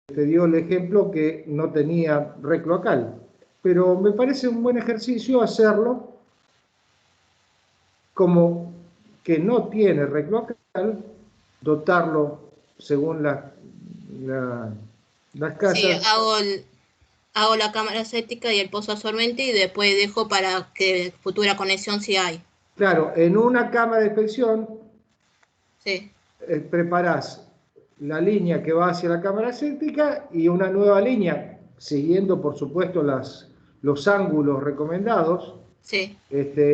te dio el ejemplo que no tenía red cloacal. Pero me parece un buen ejercicio hacerlo como que no tiene red cloacal, dotarlo según las Sí, casas. hago la cámara séptica y el pozo absorbente y después dejo para que futura conexión si hay. Claro, en una cámara de inspección Sí. preparás la línea que va hacia la cámara séptica y una nueva línea, siguiendo por supuesto los ángulos recomendados, Sí.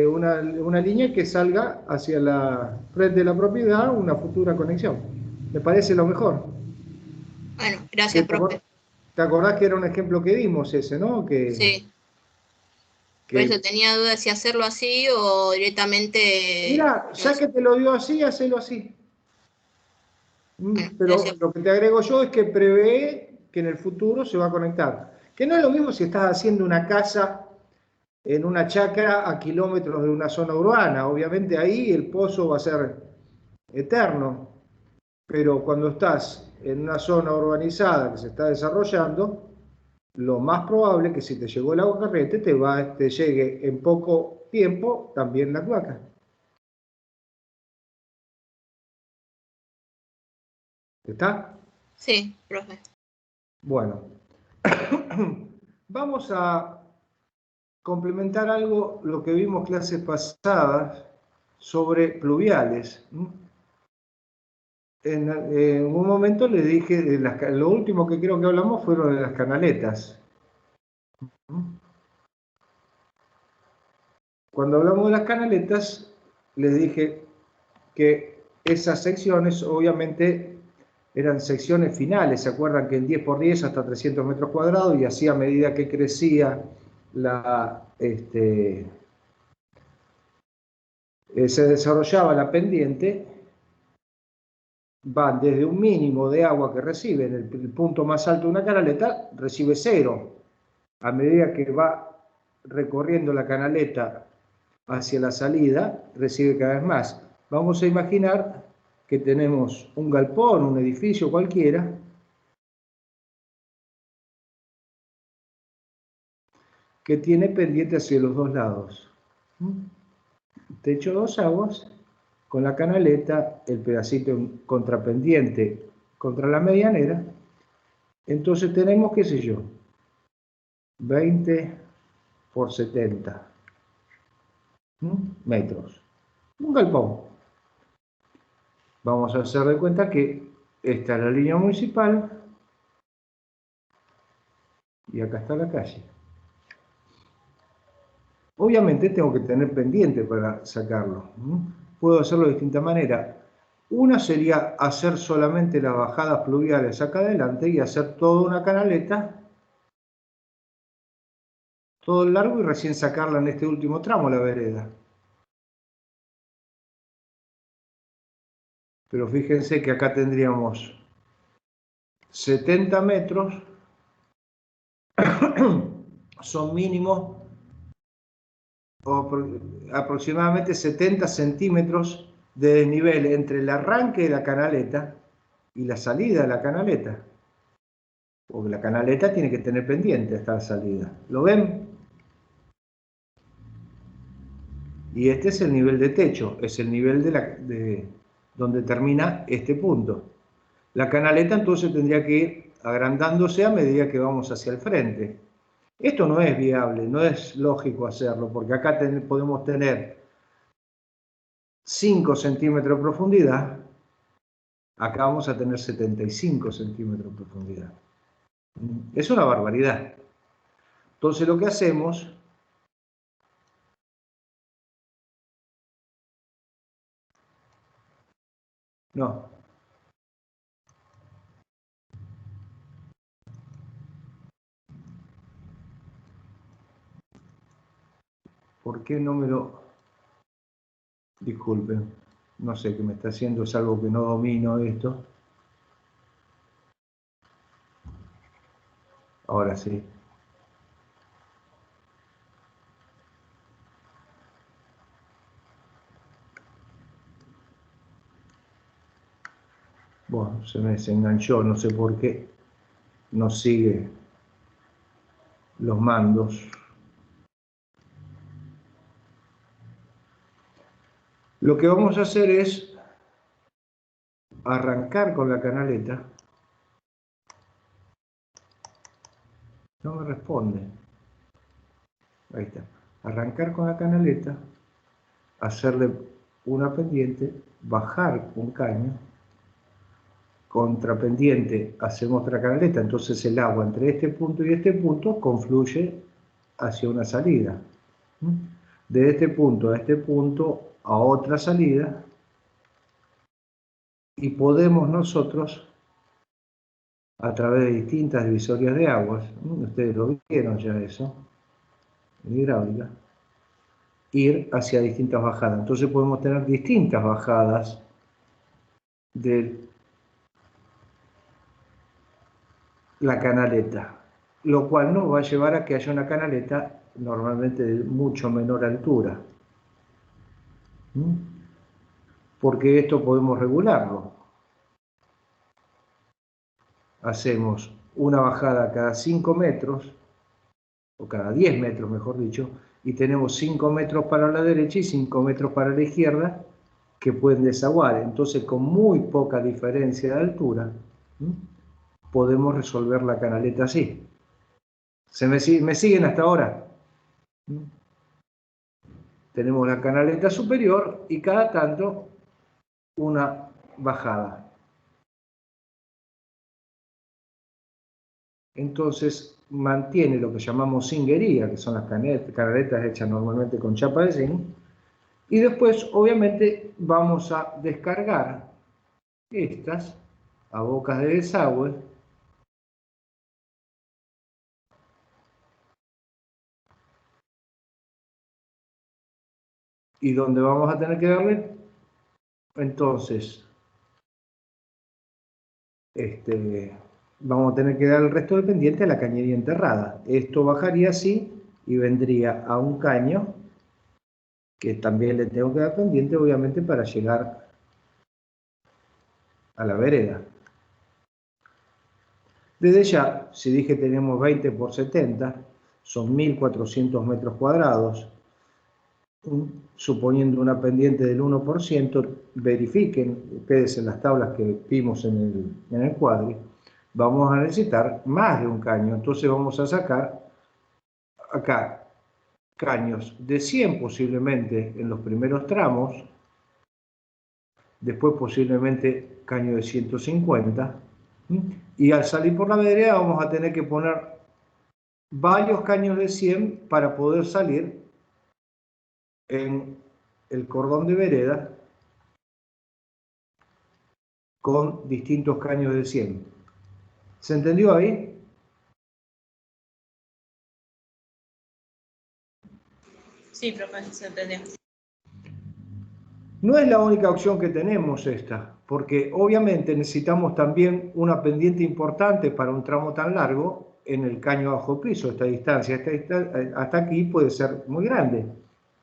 una línea que salga hacia la red de la propiedad, una futura conexión. Me parece lo mejor. Bueno, gracias, profe. ¿Te acordás que era un ejemplo que dimos ese, ¿no? Sí. Por eso Que tenía dudas si hacerlo así o directamente. mira, ya que te lo dio así, hacelo así. Bueno, Pero gracias. lo que te agrego yo es que prevé que en el futuro se va a conectar. Que no es lo mismo si estás haciendo una casa en una chacra a kilómetros de una zona urbana. Obviamente ahí el pozo va a ser eterno. Pero cuando estás en una zona urbanizada que se está desarrollando, lo más probable es que si te llegó el agua corriente te llegue en poco tiempo también la cloaca. ¿Está? Sí, profe. Bueno, vamos a complementar algo, lo que vimos clases pasadas sobre pluviales. En un momento le dije, lo último que creo que hablamos fueron de las canaletas. Cuando hablamos de las canaletas, les dije que esas secciones obviamente eran secciones finales. ¿Se acuerdan que en 10 por 10 hasta 300 metros cuadrados y así a medida que crecía se desarrollaba la pendiente, van desde un mínimo de agua que recibe en el punto más alto de una canaleta, recibe cero. A medida que va recorriendo la canaleta hacia la salida, recibe cada vez más. Vamos a imaginar que tenemos un galpón, un edificio cualquiera, que tiene pendiente hacia los dos lados. Techo dos aguas, con la canaleta, el pedacito contrapendiente contra la medianera. Entonces tenemos, qué sé yo, 20 por 70 metros. Un galpón. Vamos a hacer de cuenta que esta es la línea municipal y acá está la calle. Obviamente tengo que tener pendiente para sacarlo. Puedo hacerlo de distinta manera. Una sería hacer solamente las bajadas pluviales acá adelante y hacer toda una canaleta, todo el largo y recién sacarla en este último tramo, la vereda. Pero fíjense que acá tendríamos 70 metros, son mínimos aproximadamente 70 centímetros de desnivel entre el arranque de la canaleta y la salida de la canaleta. Porque la canaleta tiene que tener pendiente hasta la salida. ¿Lo ven? Y este es el nivel de techo, es el nivel de donde termina este punto. La canaleta entonces tendría que ir agrandándose a medida que vamos hacia el frente. Esto no es viable, no es lógico hacerlo, porque acá podemos tener 5 centímetros de profundidad, acá vamos a tener 75 centímetros de profundidad. Es una barbaridad. Entonces lo que hacemos, no, ¿por qué no me lo... Disculpen, no sé qué me está haciendo, es algo que no domino esto. Ahora sí. Bueno, se me desenganchó, no sé por qué. nos sigue los mandos. Lo que vamos a hacer es arrancar con la canaleta. No me responde. Ahí está. Arrancar con la canaleta, hacerle una pendiente, bajar un caño, contrapendiente hacemos otra canaleta, entonces el agua entre este punto y este punto confluye hacia una salida. De este punto a este punto a otra salida, y podemos nosotros, a través de distintas divisorias de aguas, ustedes lo vieron ya eso, en hidráulica, ir hacia distintas bajadas. Entonces podemos tener distintas bajadas de la canaleta, lo cual nos va a llevar a que haya una canaleta normalmente de mucho menor altura. Porque esto podemos regularlo. Hacemos una bajada cada 5 metros, o cada 10 metros mejor dicho, y tenemos 5 metros para la derecha y 5 metros para la izquierda que pueden desaguar. Entonces, con muy poca diferencia de altura, podemos resolver la canaleta así. ¿Me siguen hasta ahora? Tenemos la canaleta superior y cada tanto una bajada. Entonces mantiene lo que llamamos zinguería, que son las canaletas hechas normalmente con chapa de zinc, y después obviamente vamos a descargar estas a bocas de desagüe y donde vamos a tener que darle entonces vamos a tener que dar el resto del pendiente a la cañería enterrada. Esto bajaría así y vendría a un caño que también le tengo que dar pendiente obviamente para llegar a la vereda. Desde ya, si dije tenemos 20 por 70, son 1400 metros cuadrados. Suponiendo una pendiente del 1%, verifiquen ustedes en las tablas que vimos en el cuadro, vamos a necesitar más de un caño. Entonces vamos a sacar acá caños de 100 posiblemente en los primeros tramos, después posiblemente caño de 150, y al salir por la vereda vamos a tener que poner varios caños de 100 para poder salir en el cordón de vereda con distintos caños de 100. ¿Se entendió ahí? Sí, profe, se entendió. No es la única opción que tenemos esta, porque obviamente necesitamos también una pendiente importante para un tramo tan largo en el caño bajo piso. Esta distancia hasta aquí puede ser muy grande.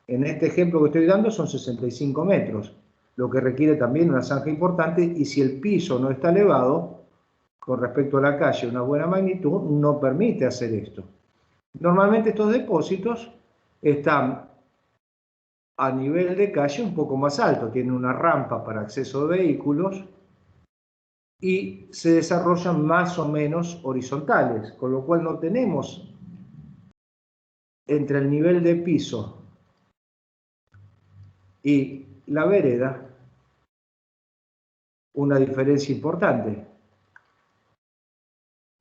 En este ejemplo que estoy dando son 65 metros, lo que requiere también una zanja importante, y si el piso no está elevado, con respecto a la calle, una buena magnitud, no permite hacer esto. Normalmente estos depósitos están a nivel de calle un poco más alto, tienen una rampa para acceso de vehículos y se desarrollan más o menos horizontales, con lo cual no tenemos entre el nivel de piso y la vereda una diferencia importante.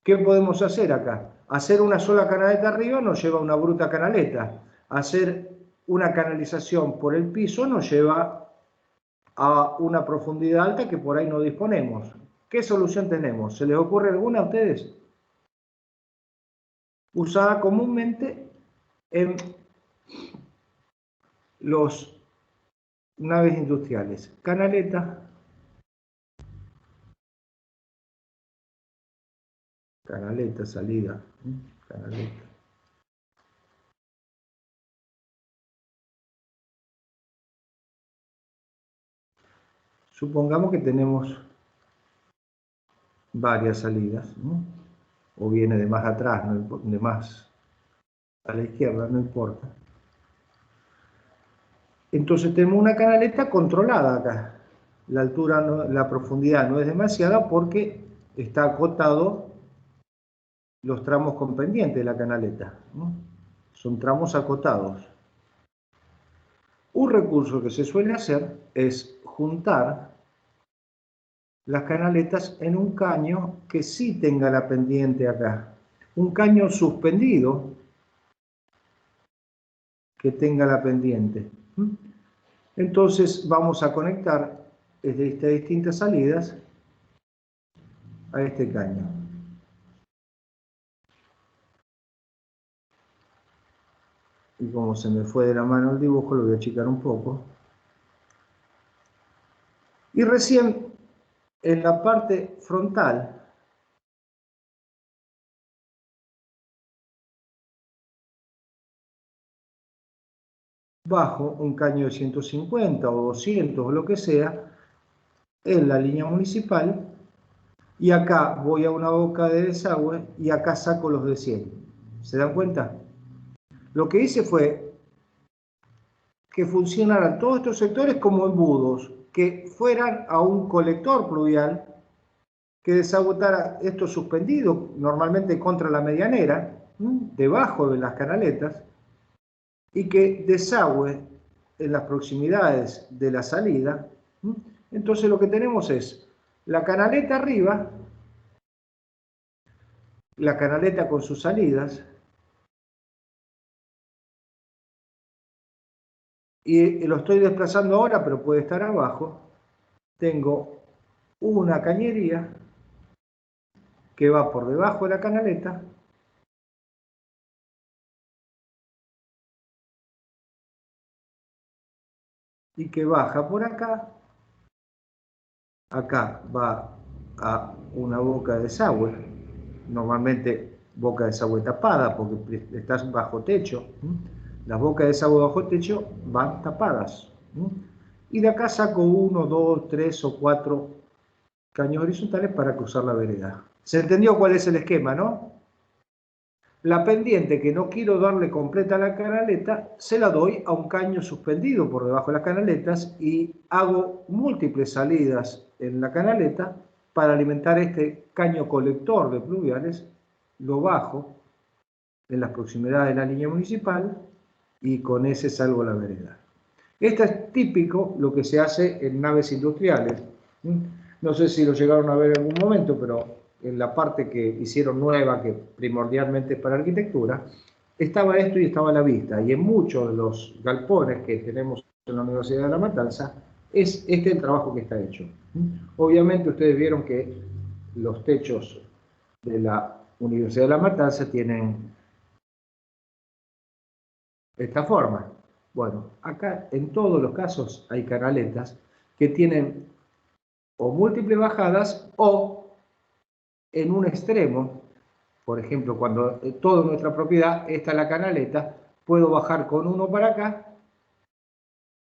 ¿Qué podemos hacer acá? Hacer una sola canaleta arriba nos lleva a una bruta canaleta. Hacer una canalización por el piso nos lleva a una profundidad alta que por ahí no disponemos. ¿Qué solución tenemos? ¿Se les ocurre alguna a ustedes? Usada comúnmente en los naves industriales. Canaleta, canaleta, salida, canaleta. Supongamos que tenemos varias salidas, ¿no? o viene de más atrás, de más a la izquierda, no importa. Entonces tenemos una canaleta controlada acá. La altura, la profundidad no es demasiada porque está acotado los tramos con pendiente de la canaleta, ¿no? Son tramos acotados. Un recurso que se suele hacer es juntar las canaletas en un caño que sí tenga la pendiente acá. Un caño suspendido que tenga la pendiente. Entonces vamos a conectar desde estas distintas salidas a este caño. Y como se me fue de la mano el dibujo, lo voy a achicar un poco. Y recién en la parte frontal, bajo un caño de 150 o 200 o lo que sea, en la línea municipal, y acá voy a una boca de desagüe y acá saco los de 100. ¿Se dan cuenta? Lo que hice fue que funcionaran todos estos sectores como embudos, que fueran a un colector pluvial que desagotara esto suspendido, normalmente contra la medianera, debajo de las canaletas, y que desagüe en las proximidades de la salida. Entonces lo que tenemos es la canaleta arriba, la canaleta con sus salidas, y lo estoy desplazando ahora, pero puede estar abajo. Tengo una cañería que va por debajo de la canaleta y que baja por acá. Acá va a una boca de desagüe, normalmente boca de desagüe tapada porque estás bajo techo. Las bocas de desagüe bajo techo van tapadas. Y de acá saco 1, 2, 3 o 4 caños horizontales para cruzar la vereda. ¿Se entendió cuál es el esquema, no? La pendiente que no quiero darle completa a la canaleta, se la doy a un caño suspendido por debajo de las canaletas y hago múltiples salidas en la canaleta para alimentar este caño colector de pluviales. Lo bajo en las proximidades de la línea municipal y con ese salgo a la vereda. Esto es típico lo que se hace en naves industriales. No sé si lo llegaron a ver en algún momento, pero en la parte que hicieron nueva, que primordialmente es para arquitectura, estaba esto y estaba a la vista. Y en muchos de los galpones que tenemos en la Universidad de La Matanza, es este el trabajo que está hecho. Obviamente ustedes vieron que los techos de la Universidad de La Matanza tienen esta forma. Bueno, acá en todos los casos hay canaletas que tienen o múltiples bajadas o en un extremo, por ejemplo, cuando toda nuestra propiedad está la canaleta, puedo bajar con uno para acá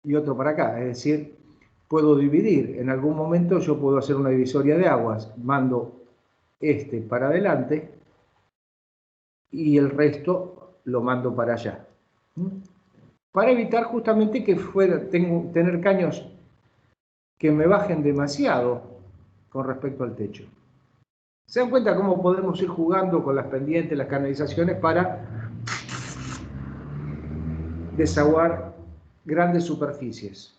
y otro para acá, es decir, puedo dividir. En algún momento yo puedo hacer una divisoria de aguas, mando este para adelante y el resto lo mando para allá. Para evitar justamente que tener caños que me bajen demasiado con respecto al techo. ¿Se dan cuenta cómo podemos ir jugando con las pendientes, las canalizaciones para desaguar grandes superficies?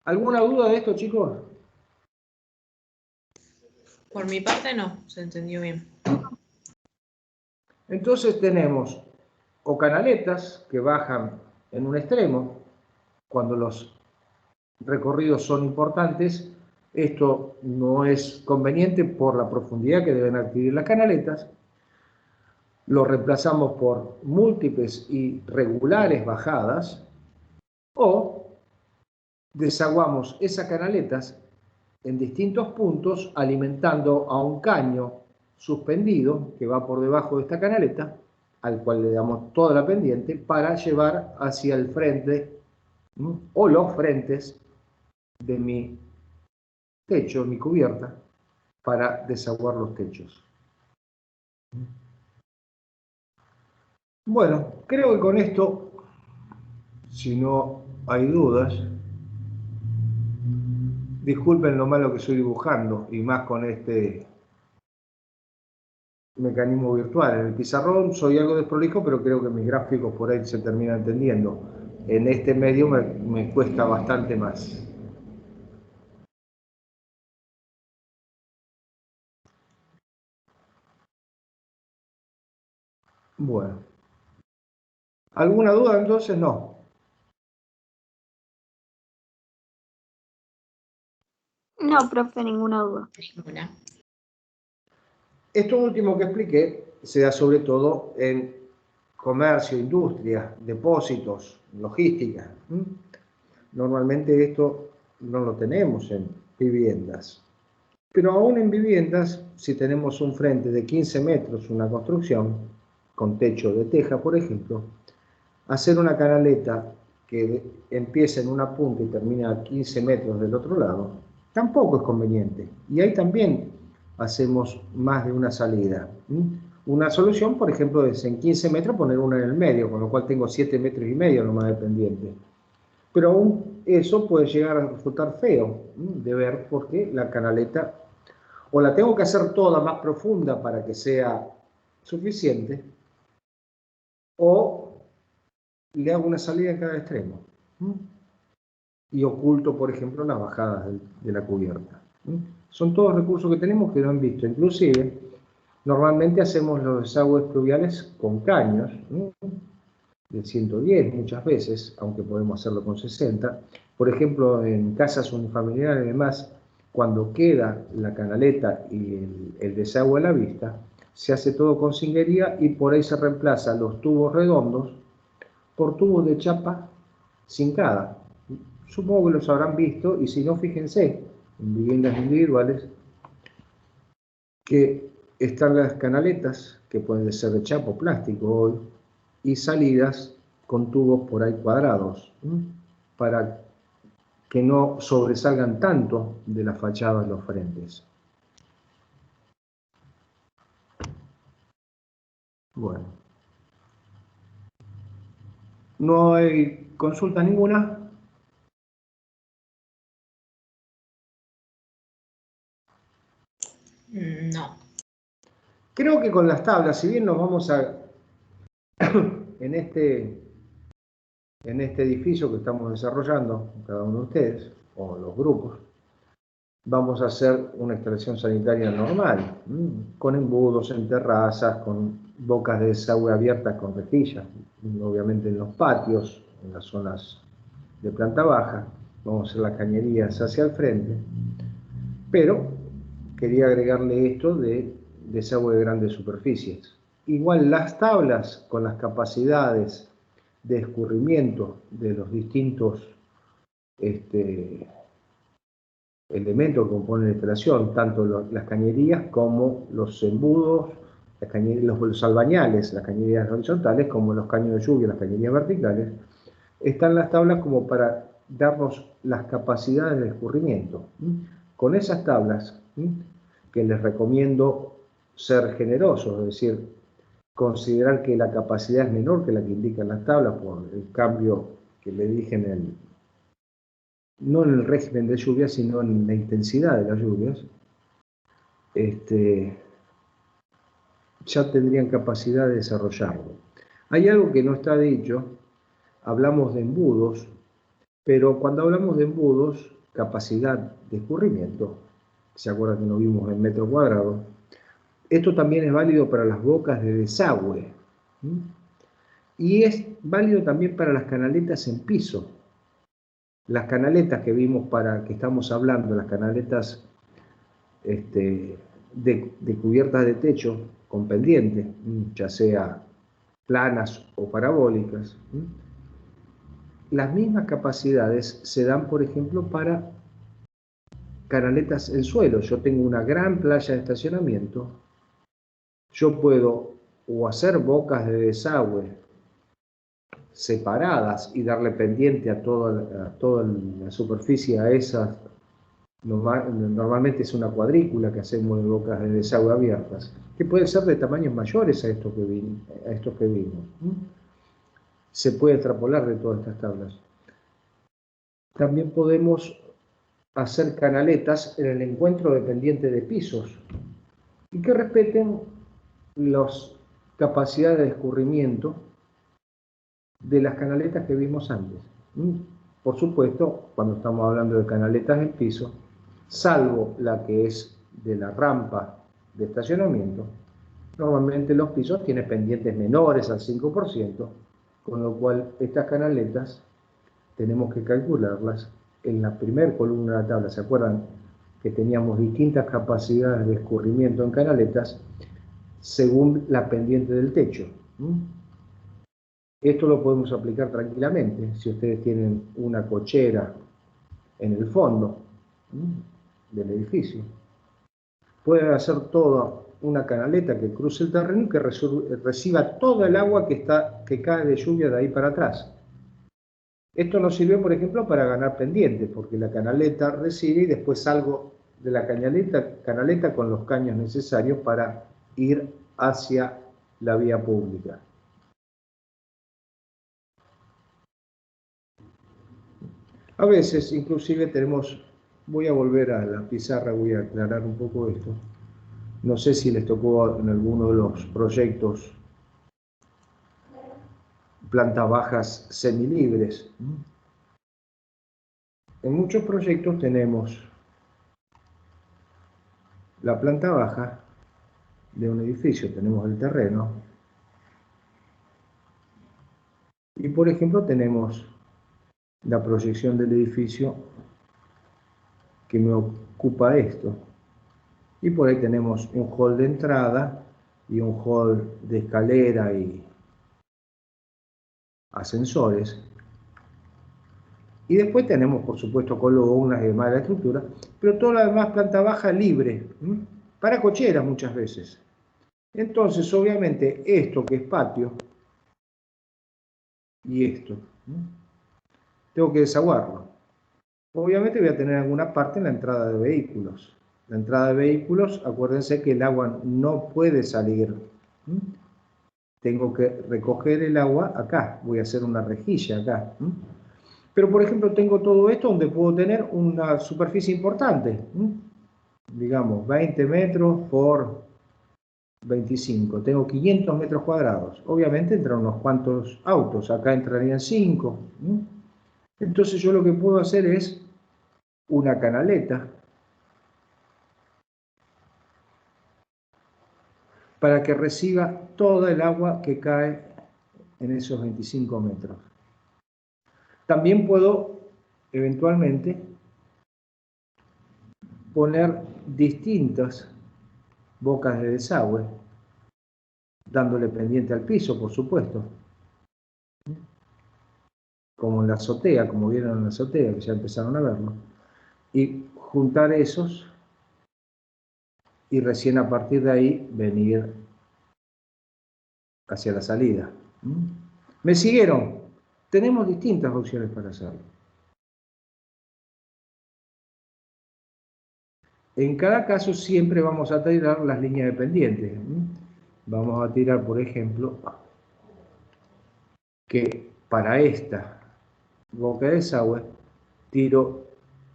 ¿Alguna duda de esto, chicos? Por mi parte no, se entendió bien. Entonces tenemos o canaletas que bajan en un extremo, cuando los recorridos son importantes. Esto no es conveniente por la profundidad que deben adquirir las canaletas. Lo reemplazamos por múltiples y regulares bajadas o desaguamos esas canaletas en distintos puntos alimentando a un caño suspendido que va por debajo de esta canaleta, al cual le damos toda la pendiente para llevar hacia el frente o los frentes de mi techo, mi cubierta, para desaguar los techos. Bueno, creo que con esto, si no hay dudas, disculpen lo malo que estoy dibujando, y más con este mecanismo virtual. En el pizarrón soy algo desprolijo, pero creo que mis gráficos por ahí se terminan entendiendo. En este medio me cuesta bastante más. Bueno. ¿Alguna duda entonces? No. No, profe, ninguna duda. Ninguna. Esto último que expliqué se da sobre todo en comercio, industria, depósitos, logística. Normalmente esto no lo tenemos en viviendas. Pero aún en viviendas, si tenemos un frente de 15 metros, una construcción, con techo de teja, por ejemplo, hacer una canaleta que empiece en una punta y termine a 15 metros del otro lado, tampoco es conveniente. Y ahí también hacemos más de una salida. Una solución, por ejemplo, es en 15 metros poner una en el medio, con lo cual tengo 7 metros y medio nomás de pendiente. Pero aún eso puede llegar a resultar feo de ver, porque la canaleta o la tengo que hacer toda más profunda para que sea suficiente, o le hago una salida en cada extremo y oculto, por ejemplo, las bajadas de la cubierta. Son todos recursos que tenemos que no han visto. Inclusive, normalmente hacemos los desagües pluviales con caños, de 110 muchas veces, aunque podemos hacerlo con 60. Por ejemplo, en casas unifamiliares y demás, cuando queda la canaleta y el desagüe a la vista, se hace todo con cinguería y por ahí se reemplazan los tubos redondos por tubos de chapa cincada. Supongo que los habrán visto, y si no, fíjense, en viviendas individuales, que están las canaletas, que pueden ser de chapa o plástico hoy, y salidas con tubos por ahí cuadrados, para que no sobresalgan tanto de la fachada de los frentes. Bueno. ¿No hay consulta ninguna? No. Creo que con las tablas, si bien nos vamos a en este edificio que estamos desarrollando, cada uno de ustedes, o los grupos, vamos a hacer una instalación sanitaria normal, con embudos en terrazas, con bocas de desagüe abiertas con rejillas, obviamente en los patios, en las zonas de planta baja, vamos a hacer las cañerías hacia el frente, pero quería agregarle esto de desagüe de grandes superficies. Igual las tablas con las capacidades de escurrimiento de los distintos elementos que componen la instalación, tanto las cañerías como los embudos, los albañales, las cañerías horizontales, como los caños de lluvia, las cañerías verticales, están las tablas como para darnos las capacidades de escurrimiento. Con esas tablas, que les recomiendo ser generosos, es decir, considerar que la capacidad es menor que la que indican las tablas por el cambio que le dije no en el régimen de lluvias, sino en la intensidad de las lluvias, ya tendrían capacidad de desarrollarlo. Hay algo que no está dicho, hablamos de embudos, pero cuando hablamos de embudos, capacidad de escurrimiento, se acuerdan que no vimos en metro cuadrado, esto también es válido para las bocas de desagüe, y es válido también para las canaletas en piso. Las canaletas que vimos que estamos hablando, las canaletas de cubiertas de techo con pendiente, ya sea planas o parabólicas, las mismas capacidades se dan, por ejemplo, para canaletas en suelo. Yo tengo una gran playa de estacionamiento, yo puedo o hacer bocas de desagüe separadas y darle pendiente a toda la superficie a esas Normalmente es una cuadrícula que hacemos de bocas de desagüe abiertas, que pueden ser de tamaños mayores a estos que vimos. Se puede extrapolar de todas estas tablas. También podemos hacer canaletas en el encuentro de pendiente de pisos y que respeten las capacidades de escurrimiento de las canaletas que vimos antes. Por supuesto, cuando estamos hablando de canaletas en piso, salvo la que es de la rampa de estacionamiento, normalmente los pisos tienen pendientes menores al 5%, con lo cual estas canaletas tenemos que calcularlas en la primera columna de la tabla. ¿Se acuerdan que teníamos distintas capacidades de escurrimiento en canaletas según la pendiente del techo? Esto lo podemos aplicar tranquilamente si ustedes tienen una cochera en el fondo del edificio. Pueden hacer toda una canaleta que cruce el terreno y que reciba toda el agua que cae de lluvia de ahí para atrás. Esto nos sirve, por ejemplo, para ganar pendiente, porque la canaleta recibe y después salgo de la canaleta con los caños necesarios para ir hacia la vía pública. A veces, inclusive, voy a volver a la pizarra, voy a aclarar un poco esto. No sé si les tocó en alguno de los proyectos plantas bajas semilibres. En muchos proyectos tenemos la planta baja de un edificio, tenemos el terreno, y por ejemplo tenemos la proyección del edificio que me ocupa esto, y por ahí tenemos un hall de entrada y un hall de escalera y ascensores, y después tenemos por supuesto columnas y demás de la estructura, pero toda la demás planta baja libre, para cocheras muchas veces. Entonces obviamente esto que es patio y esto, tengo que desaguarlo. Obviamente voy a tener alguna parte en la entrada de vehículos. La entrada de vehículos, acuérdense que el agua no puede salir. Tengo que recoger el agua acá, voy a hacer una rejilla acá. Pero por ejemplo tengo todo esto donde puedo tener una superficie importante. Digamos 20 metros por 25, tengo 500 metros cuadrados. Obviamente entran unos cuantos autos, acá entrarían 5. Entonces yo lo que puedo hacer es una canaleta para que reciba toda el agua que cae en esos 25 metros. También puedo eventualmente poner distintas bocas de desagüe, dándole pendiente al piso, por supuesto, como en la azotea, como vieron en la azotea, que ya empezaron a verlo, y juntar esos y recién a partir de ahí venir hacia la salida. ¿Me siguieron? Tenemos distintas opciones para hacerlo. En cada caso siempre vamos a tirar las líneas de pendiente. Vamos a tirar, por ejemplo, que para esta boca de desagüe tiro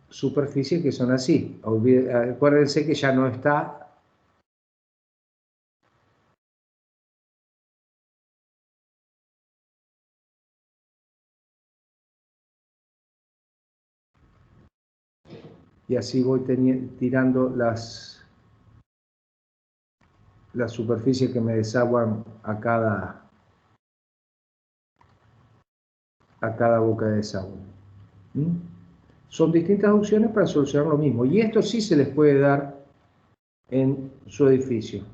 superficies que son así. Acuérdense que ya no está y así voy tirando las superficies que me desaguan a cada boca de desagüe. Son distintas opciones para solucionar lo mismo, y esto sí se les puede dar en su edificio.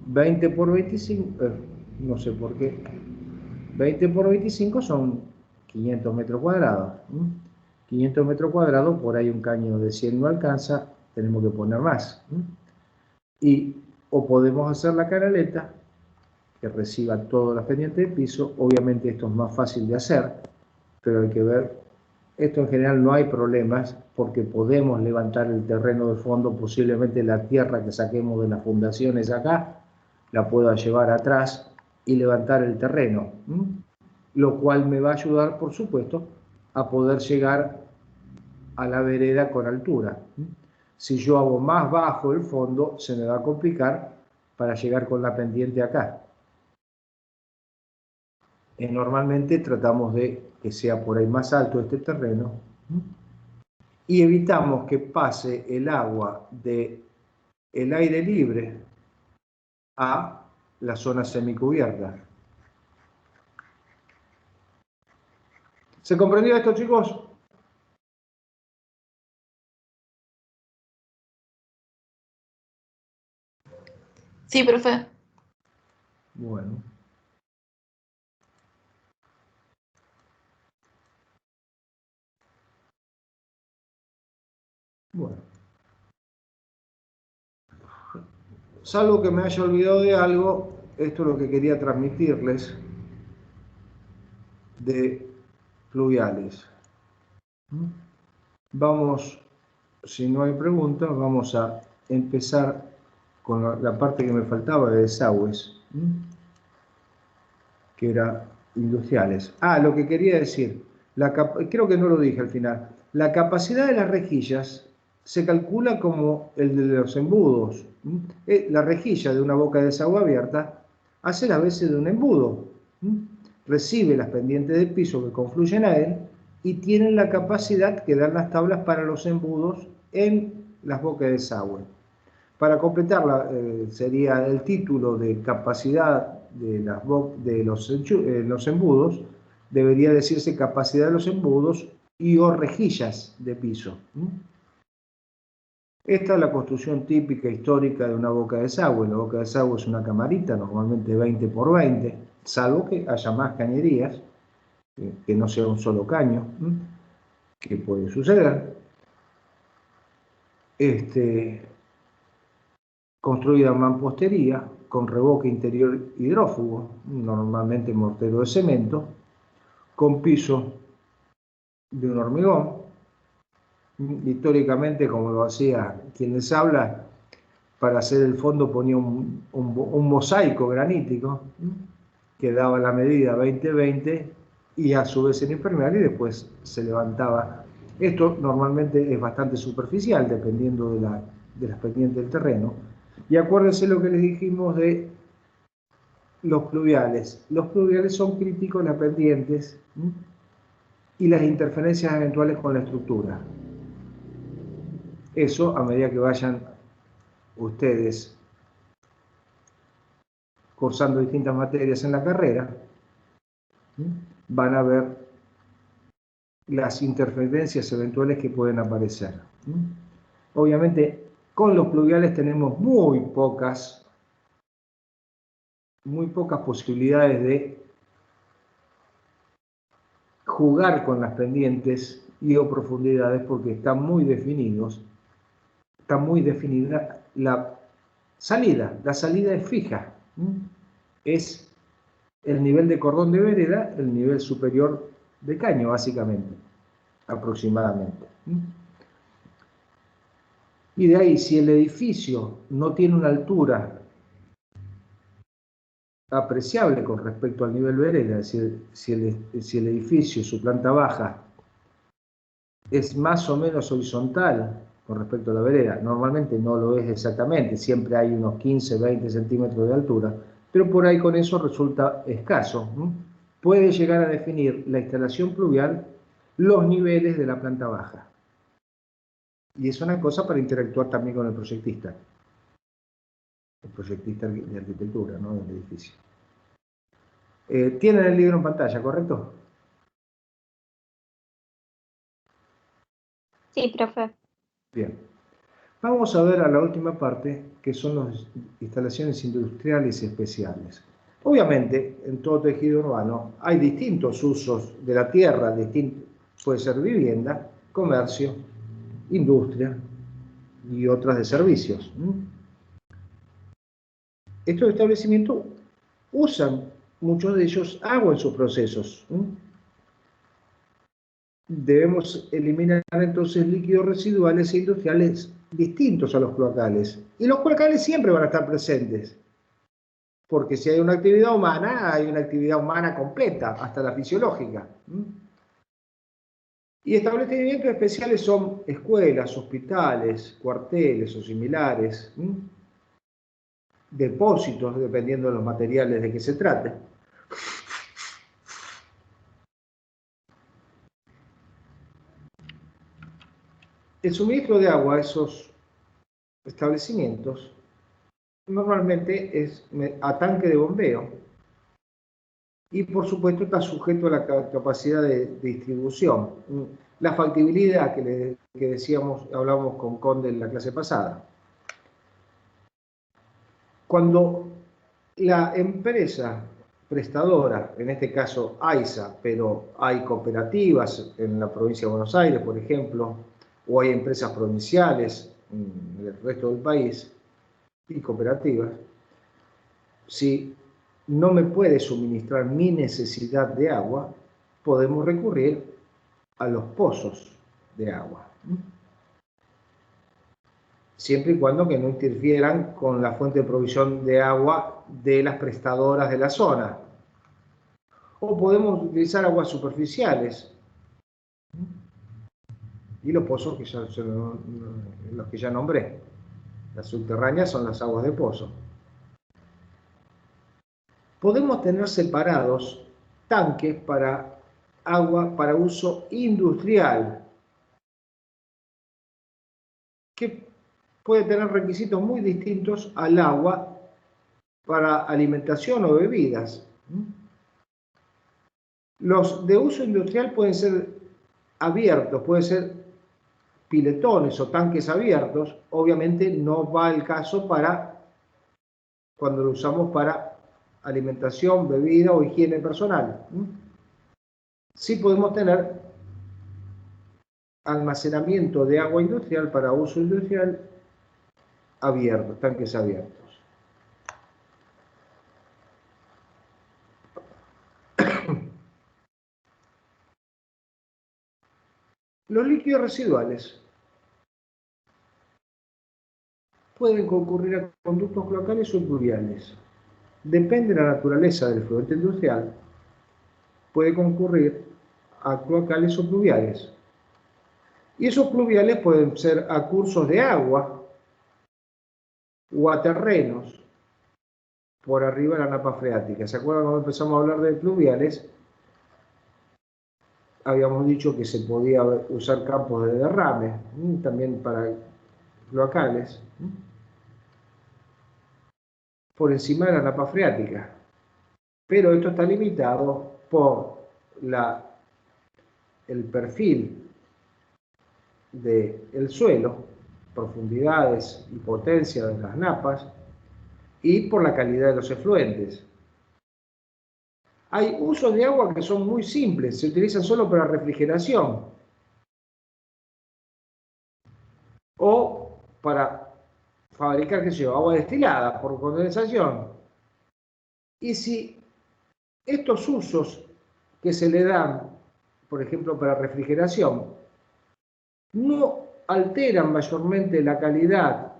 20 por 25, no sé por qué, 20 por 25 son 500 metros cuadrados. 500 metros cuadrados, por ahí un caño de 100 no alcanza, tenemos que poner más. O podemos hacer la canaleta que reciba todas las pendientes de piso. Obviamente esto es más fácil de hacer, pero hay que ver Esto en general no hay problemas porque podemos levantar el terreno de fondo, posiblemente la tierra que saquemos de las fundaciones acá, la pueda llevar atrás y levantar el terreno, lo cual me va a ayudar, por supuesto, a poder llegar a la vereda con altura. Si yo hago más bajo el fondo, se me va a complicar para llegar con la pendiente acá. Normalmente tratamos de que sea por ahí más alto este terreno y evitamos que pase el agua del aire libre a la zona semicubierta. ¿Se comprendió esto, chicos? Sí, profe. Bueno. Bueno. Salvo que me haya olvidado de algo, esto es lo que quería transmitirles de fluviales. Vamos, si no hay preguntas, vamos a empezar con la parte que me faltaba de desagües, que era industriales. Lo que quería decir, creo que no lo dije al final, la capacidad de las rejillas se calcula como el de los embudos. La rejilla de una boca de desagüe abierta hace las veces de un embudo. Recibe las pendientes del piso que confluyen a él y tienen la capacidad que dan las tablas para los embudos en las bocas de desagüe. Para completarla, sería el título de capacidad de los embudos, debería decirse capacidad de los embudos y o rejillas de piso. Esta es la construcción típica histórica de una boca de desagüe. La boca de desagüe es una camarita, normalmente 20 por 20, salvo que haya más cañerías, que no sea un solo caño, que puede suceder. Construida en mampostería, con revoque interior hidrófugo, normalmente mortero de cemento, con piso de un hormigón. Históricamente, como lo hacía quien les habla, para hacer el fondo ponía un mosaico granítico que daba la medida 20-20 y a su vez era impermeable y después se levantaba. Esto normalmente es bastante superficial dependiendo de las pendientes del terreno. Y acuérdense lo que les dijimos de los pluviales. Los pluviales son críticos las pendientes y las interferencias eventuales con la estructura. Eso, a medida que vayan ustedes cursando distintas materias en la carrera, van a ver las interferencias eventuales que pueden aparecer. Obviamente, con los pluviales tenemos muy pocas posibilidades de jugar con las pendientes y o profundidades porque están muy definidos. Está muy definida la salida. La salida es fija. Es el nivel de cordón de vereda, el nivel superior de caño, básicamente, aproximadamente. Y de ahí, si el edificio no tiene una altura apreciable con respecto al nivel vereda, es decir, si el edificio, su planta baja, es más o menos horizontal con respecto a la vereda, normalmente no lo es exactamente, siempre hay unos 15-20 centímetros de altura, pero por ahí con eso resulta escaso. Puede llegar a definir la instalación pluvial los niveles de la planta baja. Y es una cosa para interactuar también con el proyectista de arquitectura, ¿no?, del edificio. Tienen el libro en pantalla, ¿correcto? Sí, profe. Bien. Vamos a ver a la última parte, que son las instalaciones industriales y especiales. Obviamente, en todo tejido urbano hay distintos usos de la tierra, puede ser vivienda, comercio, industria y otras de servicios. Estos establecimientos usan, muchos de ellos, agua en sus procesos. debemos eliminar entonces líquidos residuales e industriales distintos a los cloacales. Y los cloacales siempre van a estar presentes, porque si hay una actividad humana completa, hasta la fisiológica. Y establecimientos especiales son escuelas, hospitales, cuarteles o similares, depósitos, dependiendo de los materiales de que se trate. El suministro de agua a esos establecimientos normalmente es a tanque de bombeo y por supuesto está sujeto a la capacidad de distribución. La factibilidad que decíamos, hablamos con Conde en la clase pasada. Cuando la empresa prestadora, en este caso AISA, pero hay cooperativas en la provincia de Buenos Aires, por ejemplo, o hay empresas provinciales en el resto del país y cooperativas, si no me puede suministrar mi necesidad de agua, podemos recurrir a los pozos de agua. Siempre y cuando que no interfieran con la fuente de provisión de agua de las prestadoras de la zona. O podemos utilizar aguas superficiales. Y los pozos que ya son los que ya nombré. Las subterráneas son las aguas de pozo. Podemos tener separados tanques para agua para uso industrial, que puede tener requisitos muy distintos al agua para alimentación o bebidas. Los de uso industrial pueden ser abiertos, pueden ser piletones o tanques abiertos. Obviamente no va el caso para cuando lo usamos para alimentación, bebida o higiene personal. Sí podemos tener almacenamiento de agua industrial para uso industrial abierto, tanques abiertos. Los líquidos residuales pueden concurrir a conductos cloacales o pluviales. Depende de la naturaleza del fluente industrial, puede concurrir a cloacales o pluviales. Y esos pluviales pueden ser a cursos de agua o a terrenos por arriba de la napa freática. ¿Se acuerdan cuando empezamos a hablar de pluviales? Habíamos dicho que se podía usar campos de derrame, también para cloacales, por encima de la napa freática. Pero esto está limitado por el perfil del suelo, profundidades y potencia de las napas, y por la calidad de los efluentes. Hay usos de agua que son muy simples, se utilizan solo para refrigeración o para fabricar, qué sé yo, agua destilada por condensación. Y si estos usos que se le dan, por ejemplo, para refrigeración, no alteran mayormente la calidad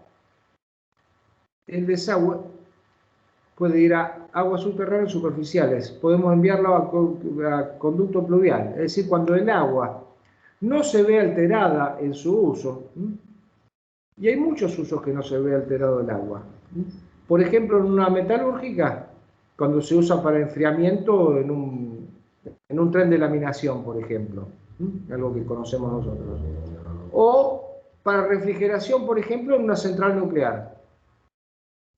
del desagüe, puede ir a aguas subterráneas superficiales. Podemos enviarlo a conducto pluvial. Es decir, cuando el agua no se ve alterada en su uso, y hay muchos usos que no se ve alterado el agua. Por ejemplo, en una metalúrgica, cuando se usa para enfriamiento en un tren de laminación, por ejemplo, algo que conocemos nosotros. O para refrigeración, por ejemplo, en una central nuclear.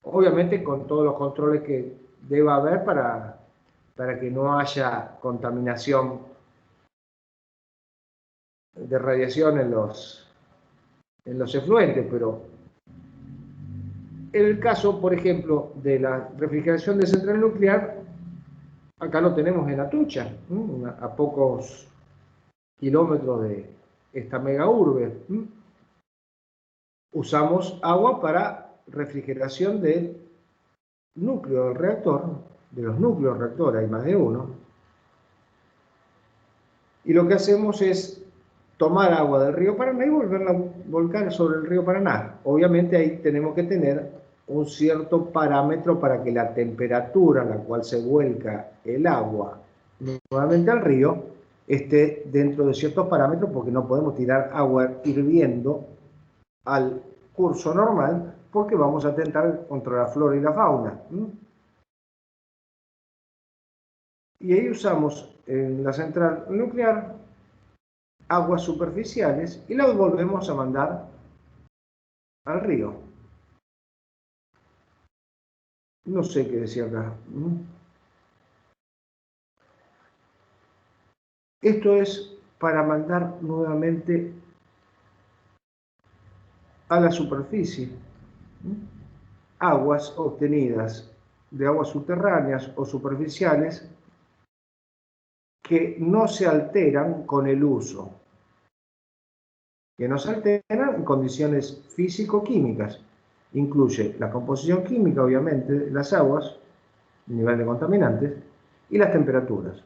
Obviamente con todos los controles que deba haber para que no haya contaminación de radiación en los efluentes, pero en el caso, por ejemplo, de la refrigeración de central nuclear, acá lo tenemos en Atucha, a pocos kilómetros de esta mega urbe. Usamos agua para refrigeración del núcleo del reactor, de los núcleos reactores, hay más de uno, Y lo que hacemos es tomar agua del río Paraná y volverla a volcar sobre el río Paraná. Obviamente ahí tenemos que tener un cierto parámetro para que la temperatura a la cual se vuelca el agua nuevamente al río esté dentro de ciertos parámetros, porque no podemos tirar agua hirviendo al curso normal, porque vamos a atentar contra la flora y la fauna. Y ahí usamos en la central nuclear aguas superficiales y las volvemos a mandar al río. No sé qué decía acá. Esto es para mandar nuevamente a la superficie aguas obtenidas de aguas subterráneas o superficiales que no se alteran con el uso, que no se alteran en condiciones físico-químicas. Incluye la composición química, obviamente, de las aguas, el nivel de contaminantes y las temperaturas.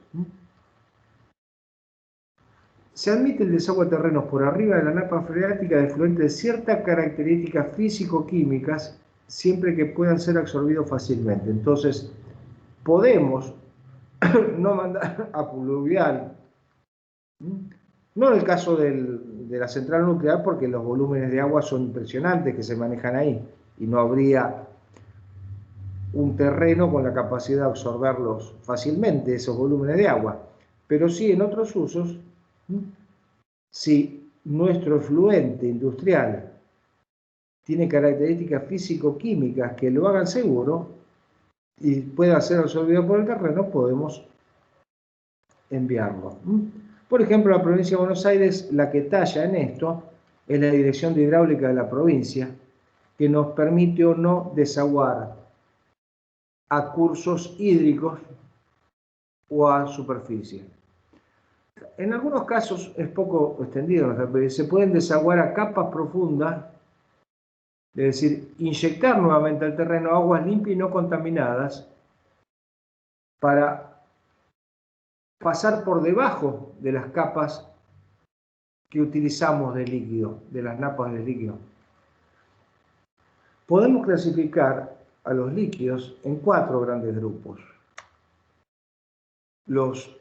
Se admite el desagüe de terrenos por arriba de la napa freática de efluentes de ciertas características físico-químicas, siempre que puedan ser absorbidos fácilmente. Entonces, podemos no mandar a pluvial, no en el caso de la central nuclear, porque los volúmenes de agua son impresionantes que se manejan ahí, y no habría un terreno con la capacidad de absorberlos fácilmente, esos volúmenes de agua. Pero sí en otros usos, si nuestro efluente industrial tiene características físico-químicas que lo hagan seguro y pueda ser absorbido por el terreno, podemos enviarlo. Por ejemplo, la provincia de Buenos Aires, la que talla en esto, es la Dirección de Hidráulica de la provincia, que nos permite o no desaguar a cursos hídricos o a superficie. En algunos casos es poco extendido, se pueden desaguar a capas profundas, es decir, inyectar nuevamente al terreno aguas limpias y no contaminadas para pasar por debajo de las capas que utilizamos de líquido, de las napas de líquido. Podemos clasificar a los líquidos en 4 grandes grupos. Los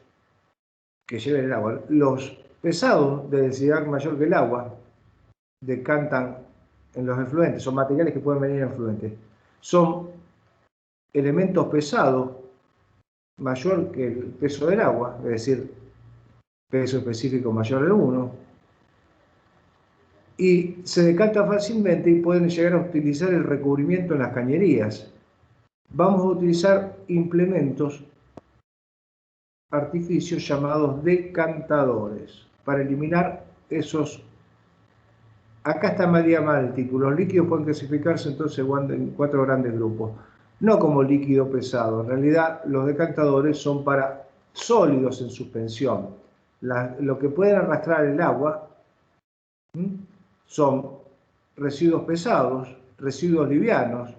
que lleven el agua, los pesados de densidad mayor que el agua, decantan en los efluentes, son materiales que pueden venir en efluentes. Son elementos pesados mayor que el peso del agua, es decir, peso específico mayor al 1, y se decantan fácilmente y pueden llegar a utilizar el recubrimiento en las cañerías. Vamos a utilizar implementos artificios llamados decantadores para eliminar esos. Acá está media mal el título. Los líquidos pueden clasificarse entonces en 4 grandes grupos, no como líquido pesado. En realidad, los decantadores son para sólidos en suspensión. Lo que pueden arrastrar el agua son residuos pesados, residuos livianos.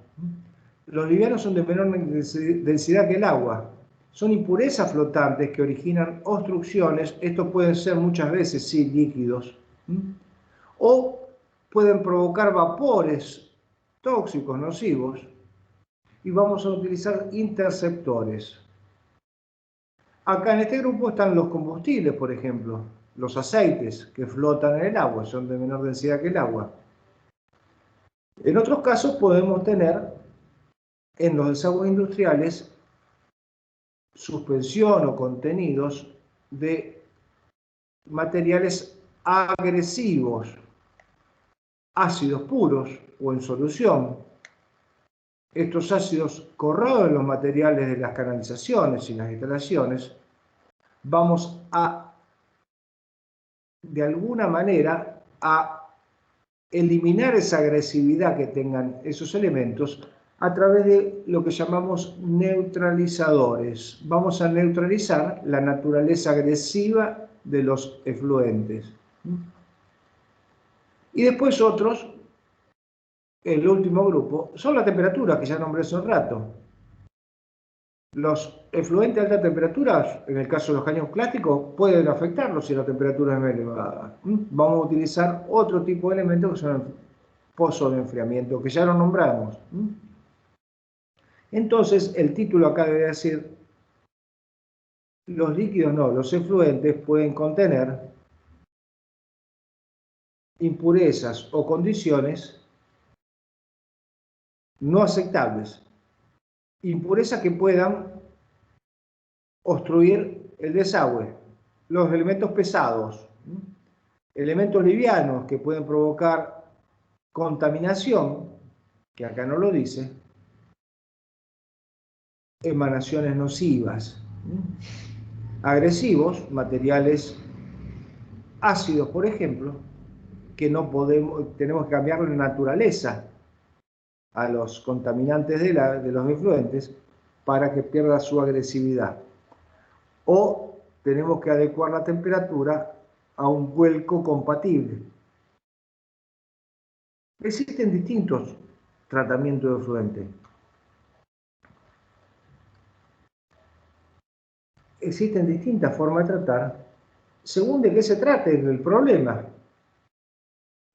Los livianos son de menor densidad que el agua. Son impurezas flotantes que originan obstrucciones. Estos pueden ser muchas veces, sí, líquidos. O pueden provocar vapores tóxicos, nocivos. Y vamos a utilizar interceptores. Acá en este grupo están los combustibles, por ejemplo. Los aceites que flotan en el agua, son de menor densidad que el agua. En otros casos podemos tener en los desagües industriales suspensión o contenidos de materiales agresivos, ácidos puros o en solución. Estos ácidos corroden los materiales de las canalizaciones y las instalaciones. Vamos a, de alguna manera, a eliminar esa agresividad que tengan esos elementos a través de lo que llamamos neutralizadores. Vamos a neutralizar la naturaleza agresiva de los efluentes. Y después otros, el último grupo, son la temperatura que ya nombré hace un rato. Los efluentes de alta temperatura, en el caso de los caños plásticos, pueden afectarlos si la temperatura es muy elevada. Vamos a utilizar otro tipo de elementos que son pozos de enfriamiento, que ya lo nombramos. Entonces, el título acá debe decir, los líquidos no, los efluentes pueden contener impurezas o condiciones no aceptables, impurezas que puedan obstruir el desagüe, los elementos pesados, elementos livianos que pueden provocar contaminación, que acá no lo dice, emanaciones nocivas, agresivos, materiales ácidos, por ejemplo, que no podemos, tenemos que cambiar la naturaleza a los contaminantes de los efluentes para que pierda su agresividad. O tenemos que adecuar la temperatura a un vuelco compatible. Existen distintos tratamientos de efluente. Existen distintas formas de tratar según de qué se trate el problema.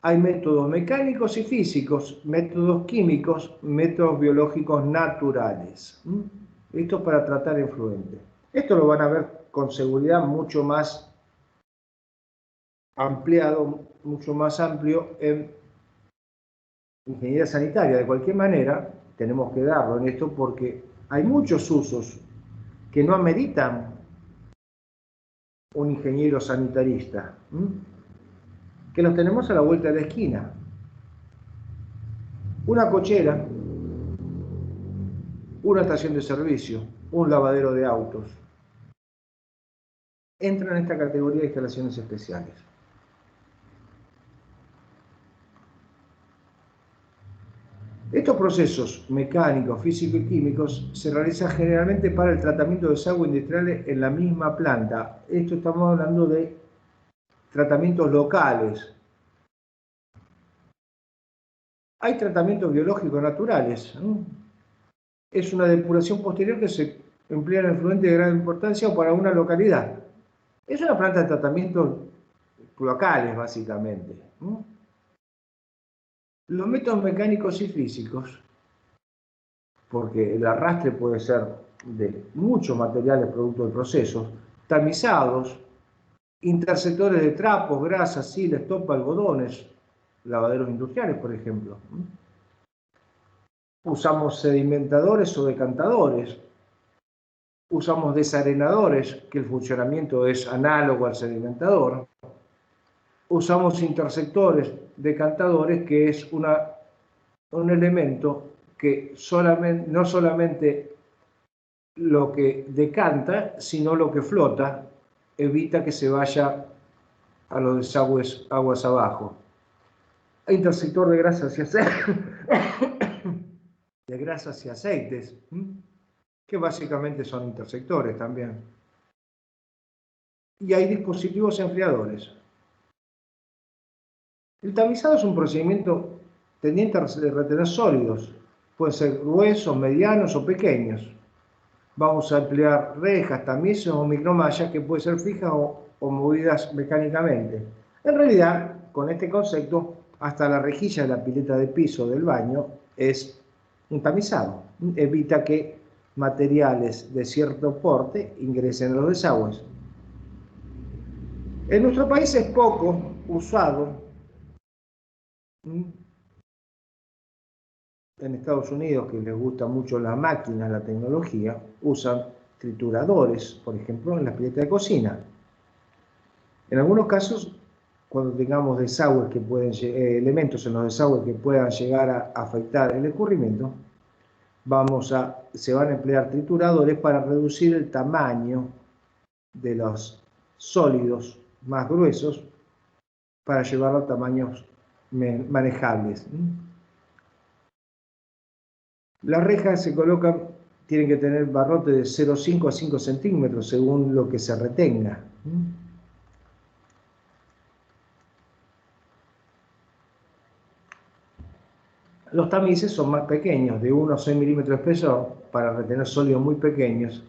Hay métodos mecánicos y físicos, métodos químicos, métodos biológicos naturales. Esto para tratar efluentes. Esto lo van a ver con seguridad mucho más ampliado, mucho más amplio en ingeniería sanitaria. De cualquier manera, tenemos que darlo en esto porque hay muchos usos que no ameritan un ingeniero sanitarista, que los tenemos a la vuelta de la esquina. Una cochera, una estación de servicio, un lavadero de autos, entran en esta categoría de instalaciones especiales. Estos procesos mecánicos, físicos y químicos se realizan generalmente para el tratamiento de desagüe industriales en la misma planta. Esto estamos hablando de tratamientos locales. Hay tratamientos biológicos naturales. Es una depuración posterior que se emplea en efluentes de gran importancia o para una localidad. Es una planta de tratamientos locales, básicamente. Los métodos mecánicos y físicos, porque el arrastre puede ser de muchos materiales producto del proceso, tamizados, interceptores de trapos, grasas, siles, topa, algodones, lavaderos industriales, por ejemplo. Usamos sedimentadores o decantadores. Usamos desarenadores, que el funcionamiento es análogo al sedimentador. Usamos intersectores, decantadores, que es un elemento que no solamente lo que decanta, sino lo que flota, evita que se vaya a los desagües aguas abajo. Intersector de grasas y aceites, de grasas y aceites, que básicamente son intersectores también. Y hay dispositivos enfriadores. El tamizado es un procedimiento tendiente a retener sólidos, pueden ser gruesos, medianos o pequeños. Vamos a emplear rejas, tamices o micromallas que pueden ser fijas o movidas mecánicamente. En realidad, con este concepto, hasta la rejilla de la pileta de piso del baño es un tamizado. Evita que materiales de cierto porte ingresen a los desagües. En nuestro país es poco usado. En Estados Unidos, que les gusta mucho la máquina, la tecnología, usan trituradores, por ejemplo, en las piletas de cocina. En algunos casos, cuando tengamos desagües que pueden, elementos en los desagües que puedan llegar a afectar el escurrimiento, se van a emplear trituradores para reducir el tamaño de los sólidos más gruesos para llevarlo a tamaños manejables. Las rejas se colocan, tienen que tener barrote de 0,5 a 5 centímetros según lo que se retenga. Los tamices son más pequeños, de 1 a 6 milímetros de espesor, para retener sólidos muy pequeños.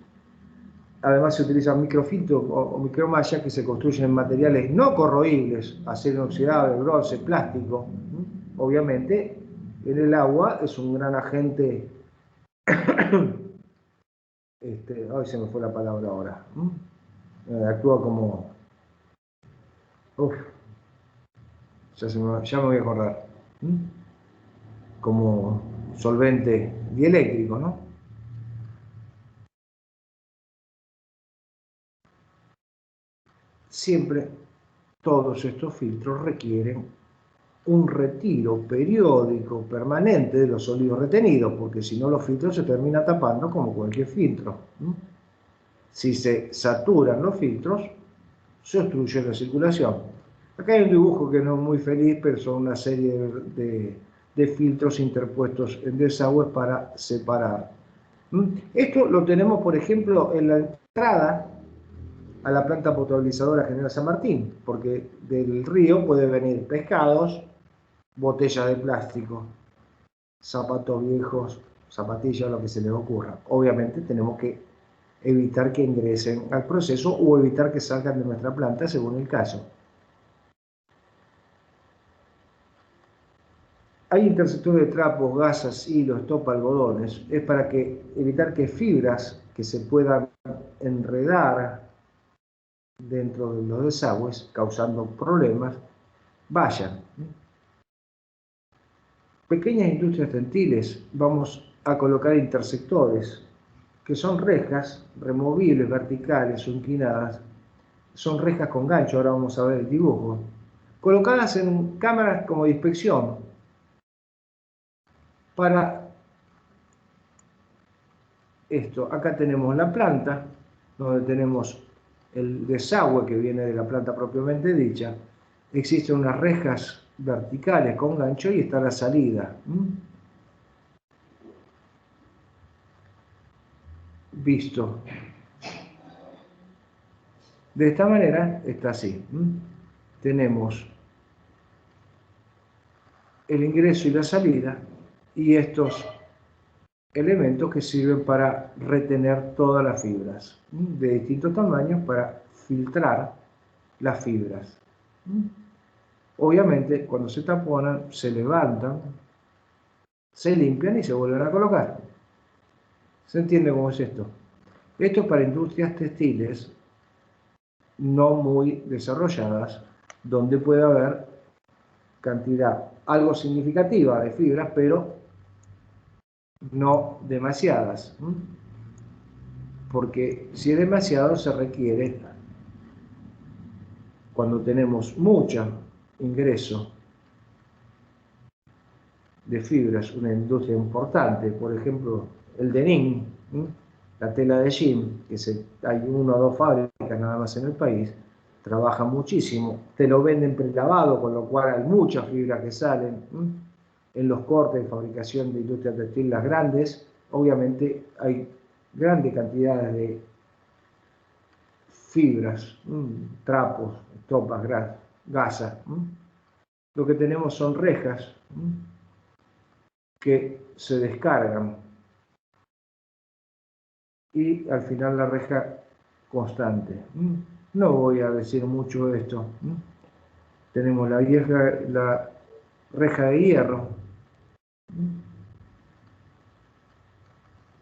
Además se utilizan microfiltros o micromallas que se construyen en materiales no corroíbles, acero inoxidable, bronce, plástico. Obviamente, en el agua es un gran agente, hoy se me fue la palabra ahora, actúa como, ya me voy a acordar, como solvente dieléctrico, ¿no? Siempre todos estos filtros requieren un retiro periódico, permanente de los sólidos retenidos, porque si no los filtros se terminan tapando como cualquier filtro. Si se saturan los filtros, se obstruye la circulación. Acá hay un dibujo que no es muy feliz, pero son una serie de filtros interpuestos en desagües para separar. Esto lo tenemos, por ejemplo, en la entrada a la planta potabilizadora General San Martín, porque del río pueden venir pescados, botellas de plástico, zapatos viejos, zapatillas, lo que se les ocurra. Obviamente tenemos que evitar que ingresen al proceso o evitar que salgan de nuestra planta según el caso. Hay interceptores de trapos, gasas, hilos, estopa, algodones. Es para evitar que fibras que se puedan enredar dentro de los desagües, causando problemas, vayan. Pequeñas industrias textiles, vamos a colocar interceptores, que son rejas removibles, verticales o inclinadas. Son rejas con gancho, ahora vamos a ver el dibujo, colocadas en cámaras como de inspección, para esto. Acá tenemos la planta, donde tenemos el desagüe que viene de la planta propiamente dicha. Existen unas rejas verticales con gancho y está la salida. Visto de esta manera, está así. Tenemos el ingreso y la salida y estos elementos que sirven para retener todas las fibras de distintos tamaños para filtrar las fibras. Obviamente, cuando se taponan, se levantan, se limpian y se vuelven a colocar. ¿Se entiende cómo es esto? Esto es para industrias textiles no muy desarrolladas, donde puede haber cantidad algo significativa de fibras, pero no demasiadas. Porque si es demasiado se requiere, cuando tenemos mucho ingreso de fibras, una industria importante, por ejemplo el denim, la tela de jean, que hay 1 o 2 fábricas nada más en el país, trabajan muchísimo, te lo venden prelavado, con lo cual hay muchas fibras que salen. En los cortes de fabricación de industria textil, las grandes, obviamente hay grandes cantidades de fibras, trapos, estopas, gasas. Lo que tenemos son rejas que se descargan y al final la reja constante. No voy a decir mucho de esto. Tenemos la reja de hierro,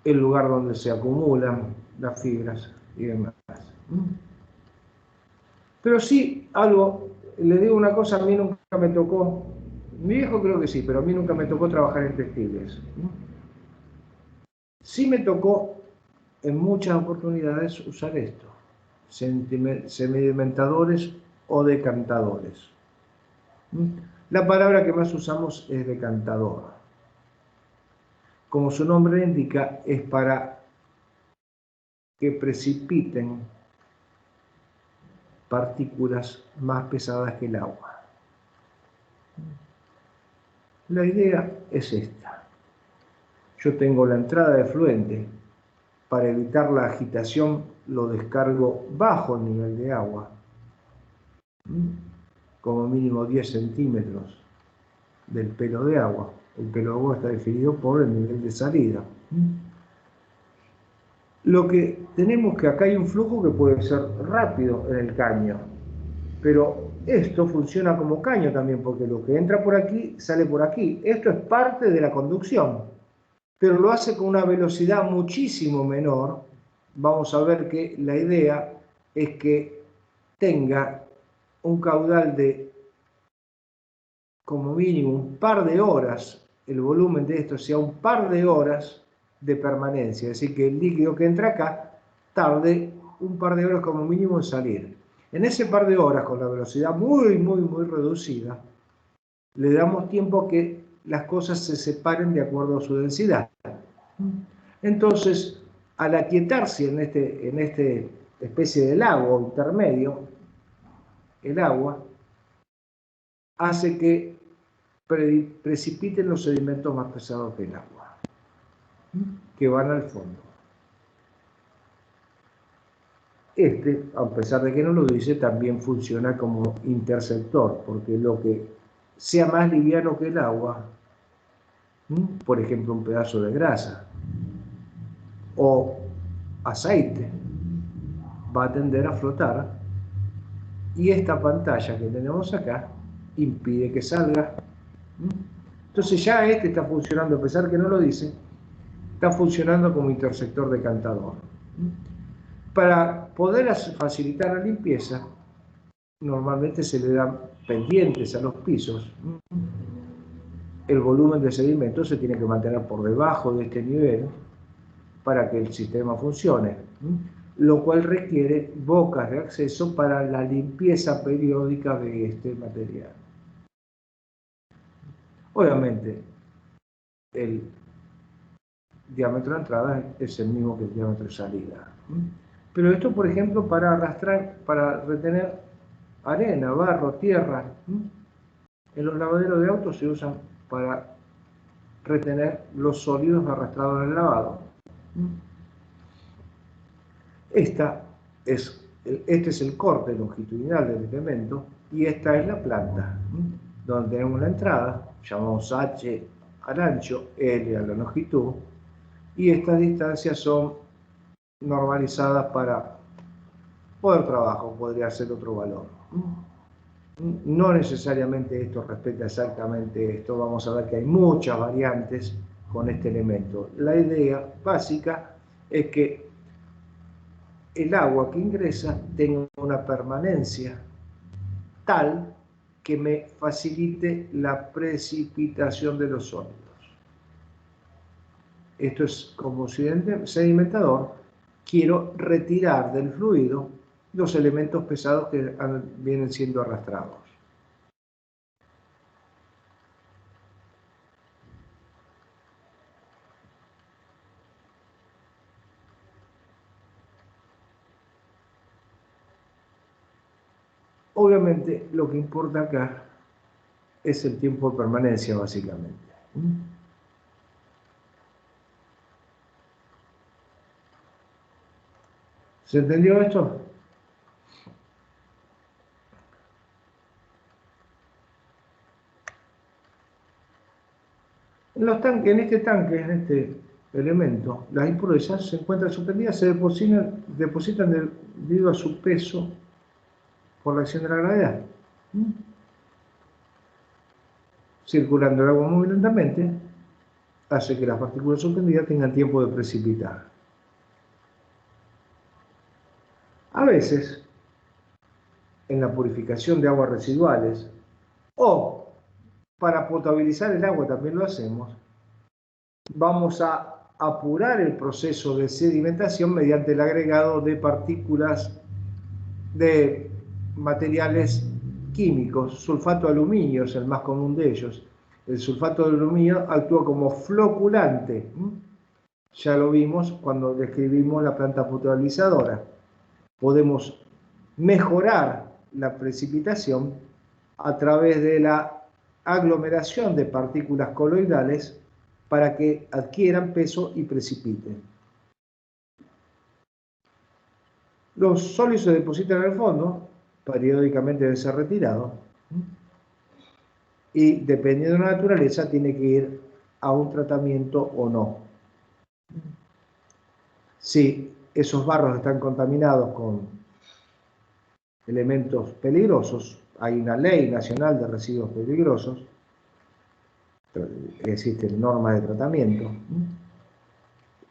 el lugar donde se acumulan las fibras y demás. Pero sí, le digo una cosa, a mí nunca me tocó, mi viejo creo que sí, pero a mí nunca me tocó trabajar en textiles. Sí me tocó en muchas oportunidades usar esto, sedimentadores o decantadores. La palabra que más usamos es decantador. Como su nombre indica, es para que precipiten partículas más pesadas que el agua. La idea es esta. Yo tengo la entrada de efluente. Para evitar la agitación lo descargo bajo el nivel de agua, como mínimo 10 centímetros del pelo de agua. El pelo de agua está definido por el nivel de salida. Lo que tenemos que acá hay un flujo que puede ser rápido en el caño, pero esto funciona como caño también, porque lo que entra por aquí sale por aquí. Esto es parte de la conducción, pero lo hace con una velocidad muchísimo menor. Vamos a ver que la idea es que tenga un caudal de como mínimo un par de horas, el volumen de esto sea un par de horas de permanencia, es decir, que el líquido que entra acá tarde un par de horas como mínimo en salir. En ese par de horas, con la velocidad muy reducida, le damos tiempo a que las cosas se separen de acuerdo a su densidad. Entonces, al aquietarse en este especie de lago intermedio, el agua hace que precipiten los sedimentos más pesados del agua, que van al fondo. A pesar de que no lo dice, también funciona como interceptor, porque lo que sea más liviano que el agua, por ejemplo, un pedazo de grasa o aceite, va a tender a flotar, y esta pantalla que tenemos acá impide que salga. Entonces ya está funcionando, a pesar de que no lo dice, está funcionando como interceptor decantador. Para poder facilitar la limpieza, normalmente se le dan pendientes a los pisos. El volumen de sedimento se tiene que mantener por debajo de este nivel para que el sistema funcione, lo cual requiere bocas de acceso para la limpieza periódica de este material. Obviamente, el diámetro de entrada es el mismo que el diámetro de salida. Pero esto, por ejemplo, para arrastrar, para retener arena, barro, tierra. En los lavaderos de autos se usan para retener los sólidos arrastrados en el lavado. Este es el corte longitudinal del elemento y esta es la planta, donde tenemos la entrada, llamamos H al ancho, L a la longitud, y estas distancias son normalizadas para poder trabajo, podría ser otro valor. No necesariamente esto respeta exactamente esto, vamos a ver que hay muchas variantes con este elemento. La idea básica es que el agua que ingresa tenga una permanencia tal que me facilite la precipitación de los sólidos. Esto es como sedimentador, quiero retirar del fluido los elementos pesados que vienen siendo arrastrados. Obviamente, lo que importa acá es el tiempo de permanencia, básicamente. ¿Se entendió esto? En este tanque, en este elemento, las impurezas se encuentran suspendidas, se depositan debido a su peso por la acción de la gravedad. Circulando el agua muy lentamente, hace que las partículas suspendidas tengan tiempo de precipitar. A veces, en la purificación de aguas residuales, o para potabilizar el agua también lo hacemos, vamos a apurar el proceso de sedimentación mediante el agregado de partículas de materiales químicos. Sulfato de aluminio es el más común de ellos. El sulfato de aluminio actúa como floculante. Ya lo vimos cuando describimos la planta potabilizadora. Podemos mejorar la precipitación a través de la aglomeración de partículas coloidales para que adquieran peso y precipiten. Los sólidos se depositan en el fondo, periódicamente deben ser retirados, y dependiendo de la naturaleza tiene que ir a un tratamiento o no. Si esos barros están contaminados con elementos peligrosos, hay una ley nacional de residuos peligrosos, existen normas de tratamiento,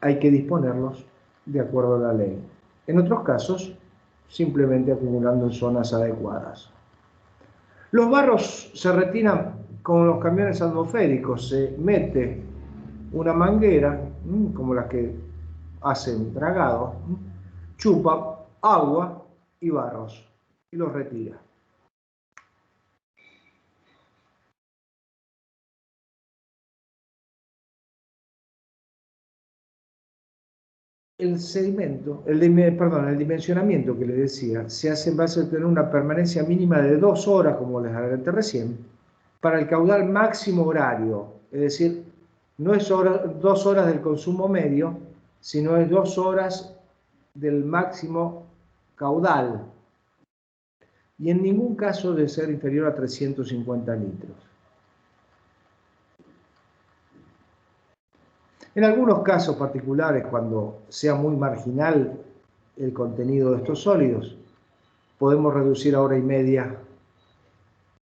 hay que disponerlos de acuerdo a la ley. En otros casos, simplemente acumulando en zonas adecuadas. Los barros se retiran con los camiones atmosféricos, se mete una manguera, como las que hacen dragado, chupa agua y barros y los retira. El sedimento, el dimensionamiento que les decía, se hace en base a tener una permanencia mínima de 2 horas, como les adelanté recién, para el caudal máximo horario, es decir, no es 2 horas del consumo medio, sino es 2 horas del máximo caudal, y en ningún caso debe ser inferior a 350 litros. En algunos casos particulares, cuando sea muy marginal el contenido de estos sólidos, podemos reducir a 1 hora y media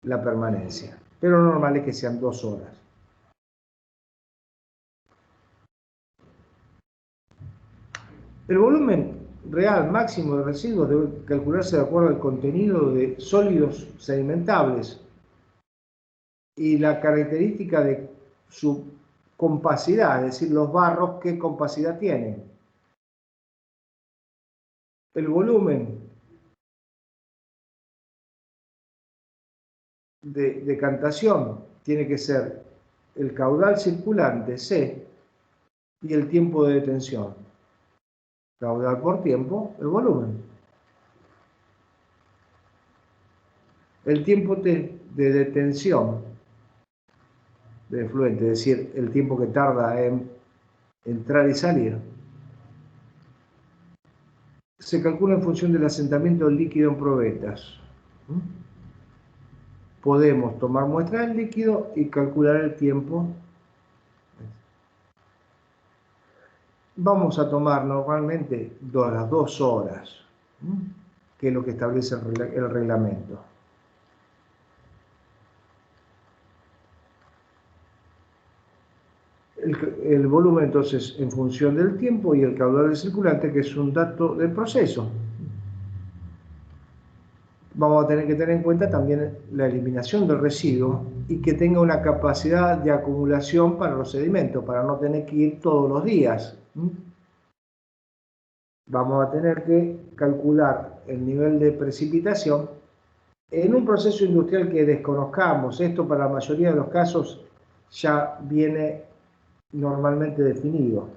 la permanencia, pero lo normal es que sean 2 horas. El volumen real máximo de residuos debe calcularse de acuerdo al contenido de sólidos sedimentables y la característica de su compacidad, es decir, los barros, qué compacidad tienen. El volumen de decantación tiene que ser el caudal circulante, C, y el tiempo de detención. Caudal por tiempo, el volumen. El tiempo T de detención de efluente, es decir, el tiempo que tarda en entrar y salir, se calcula en función del asentamiento del líquido en probetas. Podemos tomar muestra del líquido y calcular el tiempo. Vamos a tomar normalmente las 2 horas, que es lo que establece el reglamento. El volumen entonces en función del tiempo y el caudal del circulante, que es un dato del proceso. Vamos a tener que tener en cuenta también la eliminación del residuo y que tenga una capacidad de acumulación para los sedimentos, para no tener que ir todos los días. Vamos a tener que calcular el nivel de precipitación en un proceso industrial que desconozcamos. Esto para la mayoría de los casos ya viene normalmente definido.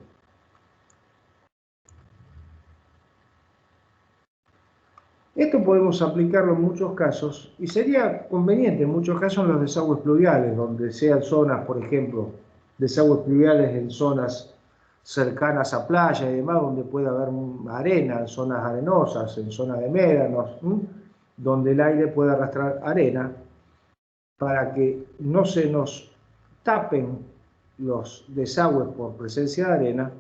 Esto podemos aplicarlo en muchos casos y sería conveniente en muchos casos en los desagües pluviales, donde sean zonas, por ejemplo, desagües pluviales en zonas cercanas a playa y demás, donde puede haber arena, en zonas arenosas, en zonas de médanos, donde el aire puede arrastrar arena, para que no se nos tapen los desagües por presencia de arena,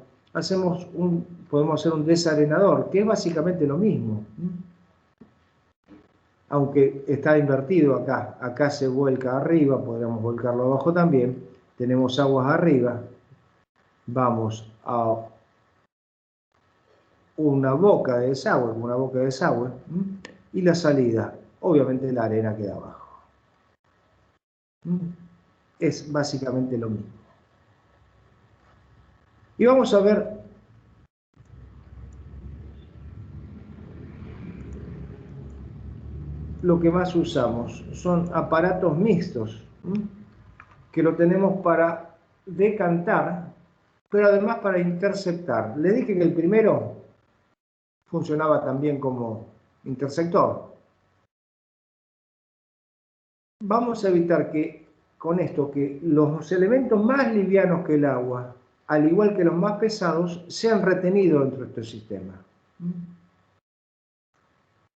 podemos hacer un desarenador, que es básicamente lo mismo. Aunque está invertido acá se vuelca arriba, podríamos volcarlo abajo también, tenemos aguas arriba, vamos a una boca de desagüe, y la salida, obviamente la arena queda abajo. Es básicamente lo mismo. Y vamos a ver lo que más usamos. Son aparatos mixtos, que lo tenemos para decantar, pero además para interceptar. Le dije que el primero funcionaba también como interceptor. Vamos a evitar que con esto que los elementos más livianos que el agua, al igual que los más pesados, sean retenidos dentro de este sistema.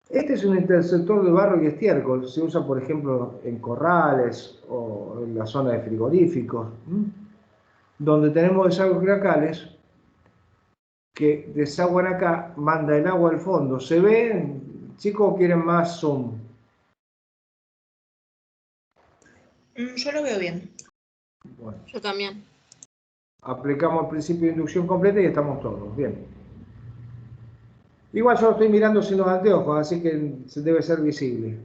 Este es un interceptor de barro y estiércol. Se usa, por ejemplo, en corrales o en la zona de frigoríficos. donde tenemos desagües cloacales que desaguan acá, manda el agua al fondo. ¿Se ve? Chicos, ¿quieren más zoom? Yo lo veo bien. Bueno, Yo también. aplicamos el principio de inducción completa y estamos todos. Bien. Igual yo lo estoy mirando sin los anteojos, así que debe ser visible.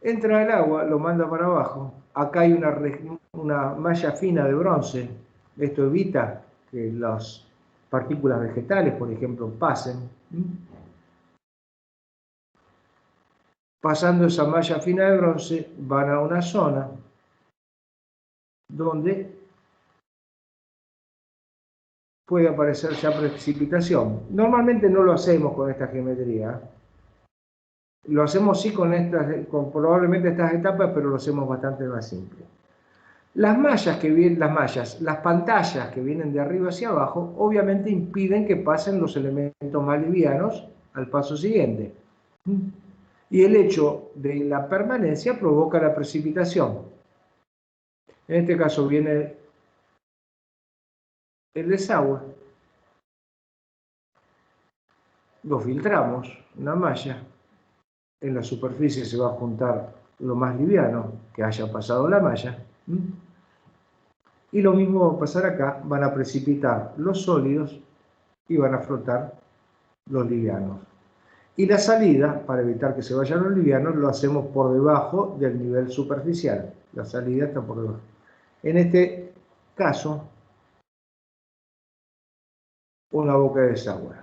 Entra el agua, lo manda para abajo. Acá hay una malla fina de bronce. Esto evita que las partículas vegetales, por ejemplo, pasen. Pasando esa malla fina de bronce, van a una zona donde puede aparecer ya precipitación. Normalmente no lo hacemos con esta geometría. Lo hacemos sí con probablemente estas etapas, pero lo hacemos bastante más simple. Las pantallas que vienen de arriba hacia abajo, obviamente impiden que pasen los elementos más livianos al paso siguiente. Y el hecho de la permanencia provoca la precipitación. En este caso viene el desagüe, lo filtramos, una malla, en la superficie se va a juntar lo más liviano que haya pasado la malla, y lo mismo va a pasar acá, van a precipitar los sólidos y van a flotar los livianos. Y la salida, para evitar que se vayan los livianos, lo hacemos por debajo del nivel superficial. La salida está por debajo. En este caso, una boca de desagüe.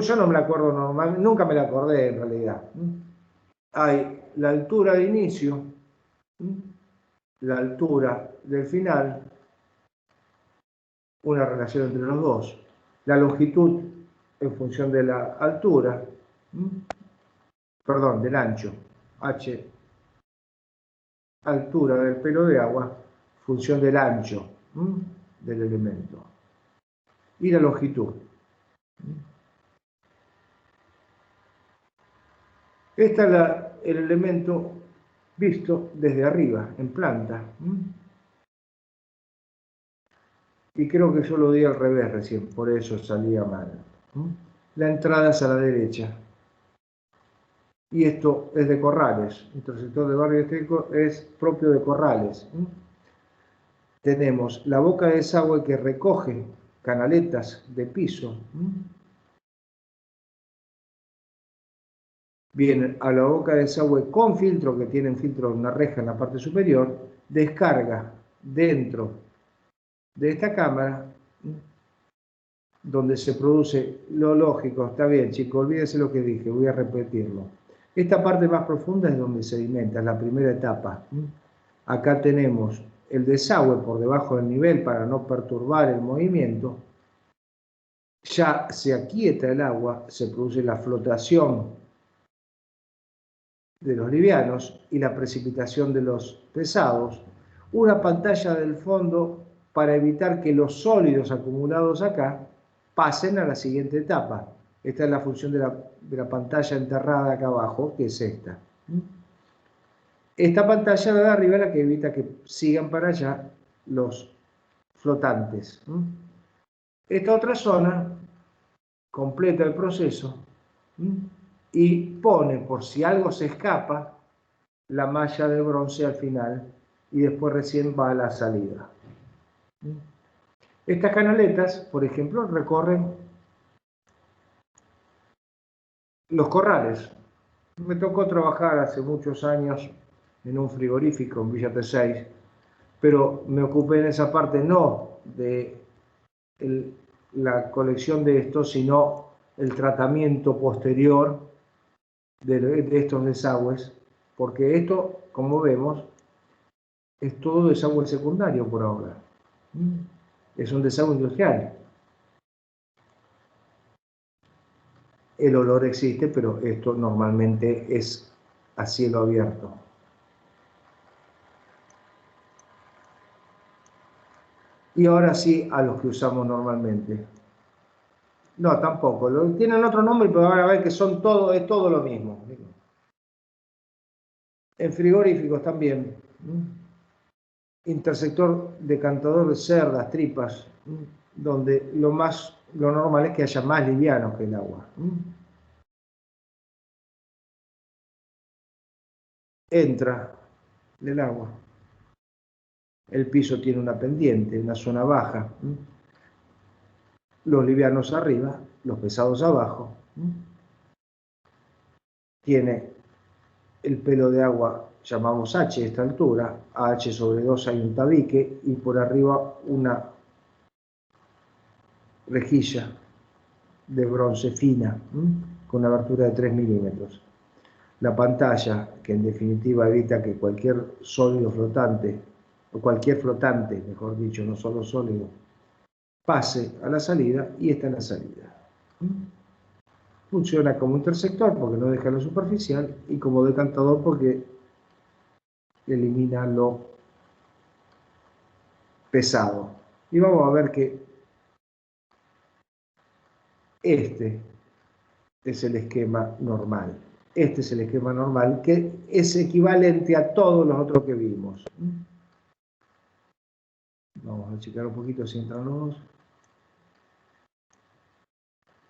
Yo no me la acuerdo normal, nunca me la acordé en realidad. Hay la altura de inicio, la altura del final, una relación entre los dos. La longitud en función de la altura, perdón, del ancho, h, altura del pelo de agua, función del ancho del elemento. Y la longitud. Este es el elemento visto desde arriba, en planta. Y creo que yo lo di al revés recién, por eso salía mal. La entrada es a la derecha. Y esto es de Corrales. Nuestro sector de Barrio Estreco es propio de Corrales. Tenemos la boca de desagüe que recoge canaletas de piso. Viene a la boca de desagüe con filtro, que tiene un filtro de una reja en la parte superior, descarga dentro de esta cámara, donde se produce lo lógico. Está bien, chicos, olvídense lo que dije, voy a repetirlo. Esta parte más profunda es donde sedimenta, es la primera etapa. Acá tenemos el desagüe por debajo del nivel para no perturbar el movimiento. Ya se aquieta el agua, se produce la flotación de los livianos y la precipitación de los pesados. Una pantalla del fondo para evitar que los sólidos acumulados acá pasen a la siguiente etapa. Esta es la función de la pantalla enterrada acá abajo, que es esta. Esta pantalla de arriba es la que evita que sigan para allá los flotantes. Esta otra zona completa el proceso y pone, por si algo se escapa, la malla de bronce al final y después recién va a la salida. Estas canaletas, por ejemplo, recorren los corrales. Me tocó trabajar hace muchos años en un frigorífico en Villa T6, pero me ocupé en esa parte no de la colección de estos, sino el tratamiento posterior de estos desagües, porque esto, como vemos, es todo desagüe secundario por ahora. Es un desagüe industrial. El olor existe, pero esto normalmente es a cielo abierto. Y ahora sí a los que usamos normalmente. No, tampoco. Tienen otro nombre, pero ahora ver que es todo lo mismo. En frigoríficos también. intersector decantador de cerdas, tripas, donde lo normal es que haya más livianos que el agua. Entra el agua. El piso tiene una pendiente, una zona baja. Los livianos arriba, los pesados abajo. Tiene el pelo de agua, llamamos H a esta altura. A H sobre 2 hay un tabique y por arriba una rejilla de bronce fina, con una abertura de 3 milímetros. La pantalla, que en definitiva evita que cualquier sólido flotante, o cualquier flotante, mejor dicho, no solo sólido, pase a la salida, y está en la salida. Funciona como intersector porque no deja lo superficial, y como decantador porque elimina lo pesado. Y vamos a ver que este es el esquema normal. Este es el esquema normal, que es equivalente a todos los otros que vimos. Vamos a checar un poquito si entran los dos.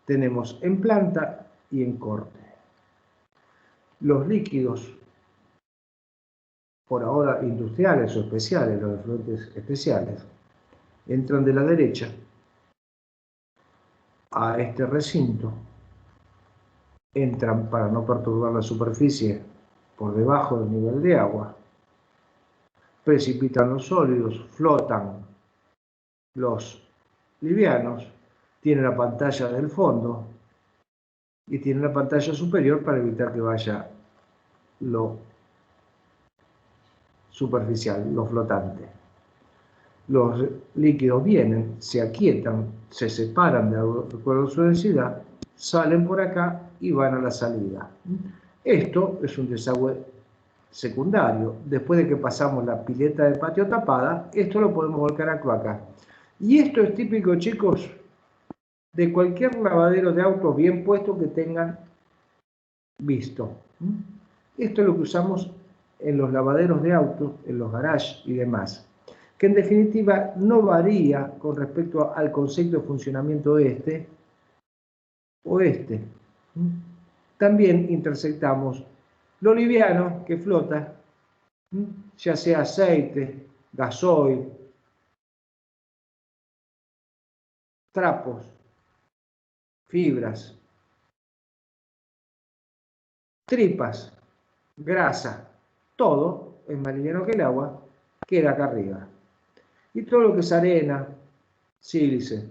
Tenemos en planta y en corte. Los líquidos, por ahora industriales o especiales, los efluentes especiales, entran de la derecha a este recinto. Entran para no perturbar la superficie por debajo del nivel de agua, precipitan los sólidos, flotan los livianos, tienen la pantalla del fondo y tienen la pantalla superior para evitar que vaya lo superficial, lo flotante. Los líquidos vienen, se aquietan, se separan de acuerdo a su densidad, salen por acá y van a la salida. Esto es un desagüe secundario. Después de que pasamos la pileta de patio tapada, esto lo podemos volcar a cloaca. Y esto es típico, chicos, de cualquier lavadero de autos bien puesto que tengan visto. Esto es lo que usamos en los lavaderos de autos, en los garages y demás, que en definitiva no varía con respecto al concepto de funcionamiento este o este. También intersectamos lo liviano que flota, ya sea aceite, gasoil, trapos, fibras, tripas, grasa, todo es más liviano que el agua, queda acá arriba. Y todo lo que es arena, sílice,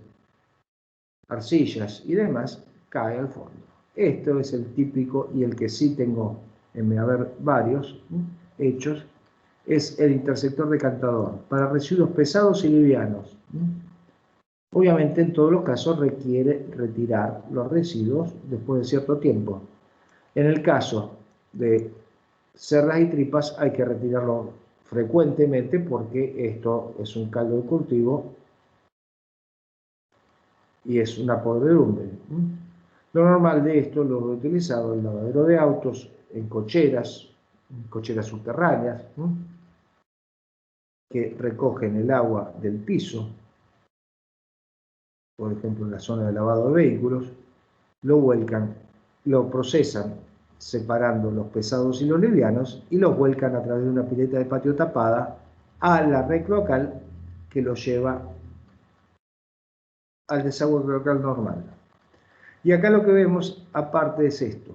arcillas y demás, cae al fondo. Esto es el típico, y el que sí tengo en mi haber varios hechos, es el intersector decantador para residuos pesados y livianos. Obviamente en todos los casos requiere retirar los residuos después de cierto tiempo. En el caso de cerdas y tripas hay que retirarlo frecuentemente porque esto es un caldo de cultivo y es una podredumbre. Lo normal de esto lo he utilizado en el lavadero de autos, en cocheras subterráneas, que recogen el agua del piso, por ejemplo en la zona de lavado de vehículos, lo vuelcan, lo procesan separando los pesados y los livianos y los vuelcan a través de una pileta de patio tapada a la red cloacal que lo lleva al desagüe cloacal normal. Y acá lo que vemos aparte es esto.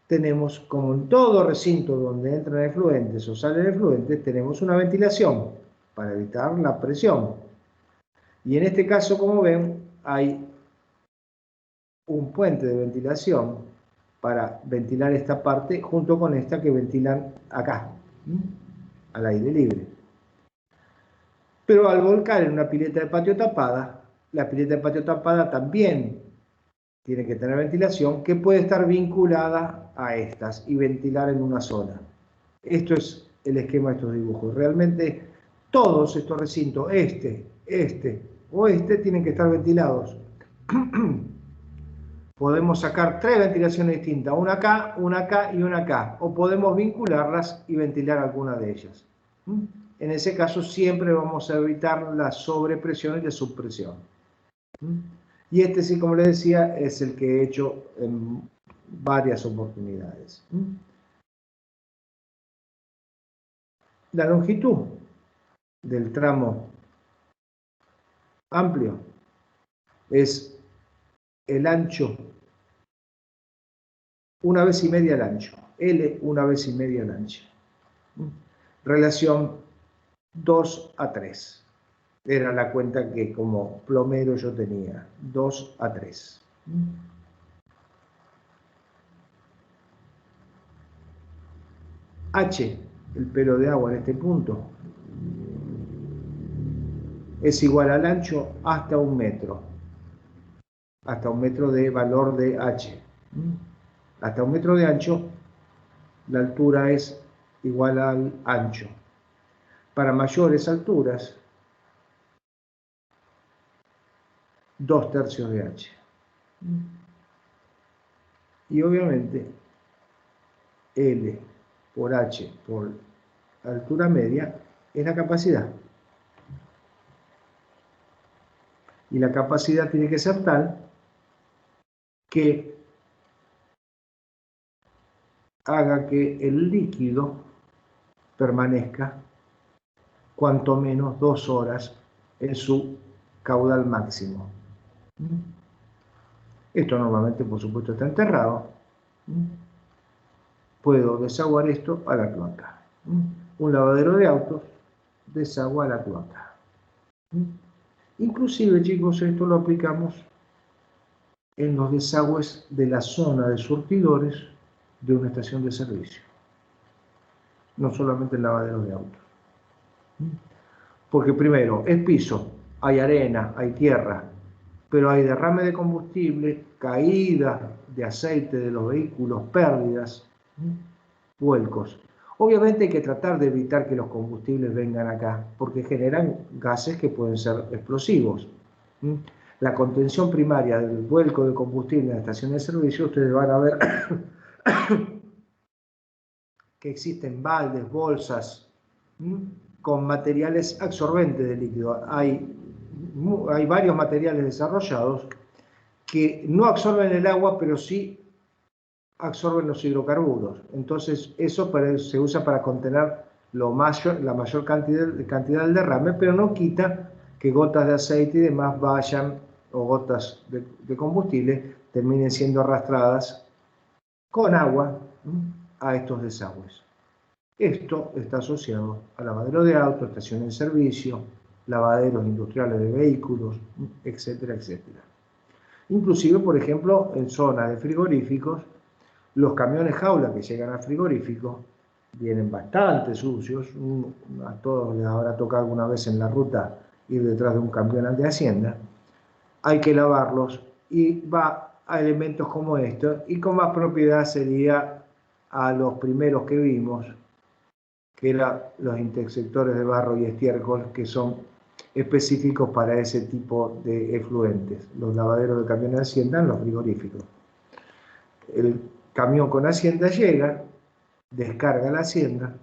Tenemos, como en todo recinto donde entran efluentes o salen efluentes, tenemos una ventilación para evitar la presión. Y en este caso, como ven, hay un puente de ventilación para ventilar esta parte junto con esta que ventilan acá, al aire libre. Pero al volcar en una pileta de patio tapada, la pileta de patio tapada también tiene que tener ventilación que puede estar vinculada a estas y ventilar en una zona. Esto es el esquema de estos dibujos. Realmente todos estos recintos, este o este, tienen que estar ventilados. Podemos sacar 3 ventilaciones distintas, una acá y una acá, o podemos vincularlas y ventilar alguna de ellas. En ese caso siempre vamos a evitar la sobrepresión y la subpresión. Y este sí, como les decía, es el que he hecho en varias oportunidades. La longitud del tramo amplio es el ancho, una vez y media el ancho, L una vez y media el ancho. Relación 2 a 3. Era la cuenta que como plomero yo tenía, 2 a 3. H, el pelo de agua en este punto, es igual al ancho hasta 1 metro. Hasta 1 metro de valor de H. Hasta 1 metro de ancho, la altura es igual al ancho. Para mayores alturas, 2/3 de H. Y obviamente, L por H por altura media es la capacidad. Y la capacidad tiene que ser tal que haga que el líquido permanezca cuanto menos 2 horas en su caudal máximo. Esto normalmente, por supuesto, está enterrado. Puedo desaguar esto a la cloaca. Un lavadero de autos desagua a la cloaca. Inclusive, chicos, esto lo aplicamos en los desagües de la zona de surtidores de una estación de servicio. No solamente en lavaderos de autos. Porque primero, es piso, hay arena, hay tierra, pero hay derrame de combustible, caída de aceite de los vehículos, pérdidas, vuelcos. Obviamente hay que tratar de evitar que los combustibles vengan acá, porque generan gases que pueden ser explosivos. La contención primaria del vuelco de combustible en la estación de servicio, ustedes van a ver que existen baldes, bolsas, con materiales absorbentes de líquido. Hay varios materiales desarrollados que no absorben el agua, pero sí absorben los hidrocarburos. Entonces, eso se usa para contener la mayor cantidad del derrame, pero no quita que gotas de aceite y demás vayan, o gotas de combustible, terminen siendo arrastradas con agua a estos desagües. Esto está asociado a lavadero de autos, estaciones de servicio, lavaderos industriales de vehículos, etcétera, etcétera. Inclusive, por ejemplo, en zonas de frigoríficos, los camiones jaula que llegan al frigorífico vienen bastante sucios. A todos les habrá tocado alguna vez en la ruta ir detrás de un camión de Hacienda. Hay que lavarlos y va a elementos como estos, y con más propiedad sería a los primeros que vimos, que eran los intersectores de barro y estiércol, que son específicos para ese tipo de efluentes. Los lavaderos de camiones de Hacienda en los frigoríficos. El camión con Hacienda llega, descarga la Hacienda,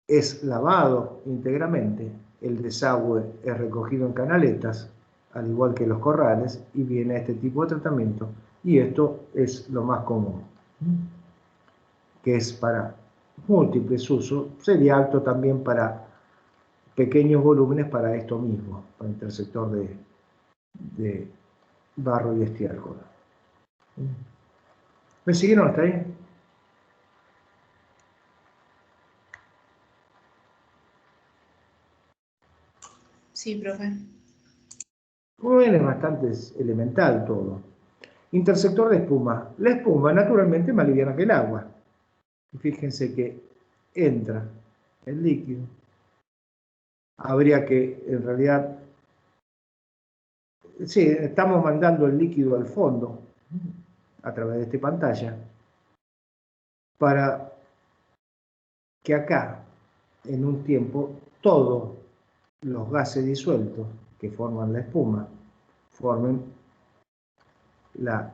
es lavado íntegramente, el desagüe es recogido en canaletas, al igual que los corrales, y viene a este tipo de tratamiento, y esto es lo más común, que es para múltiples usos. Sería apto también para pequeños volúmenes para esto mismo, para el intersector de barro y estiércol. ¿Me siguieron hasta ahí? Sí, profe. Muy bien, es bastante elemental todo. Intersector de espuma. La espuma naturalmente es más liviana que el agua. Fíjense que entra el líquido. Habría que, en realidad, sí, estamos mandando el líquido al fondo a través de esta pantalla para que acá, en un tiempo, todos los gases disueltos que forman la espuma formen la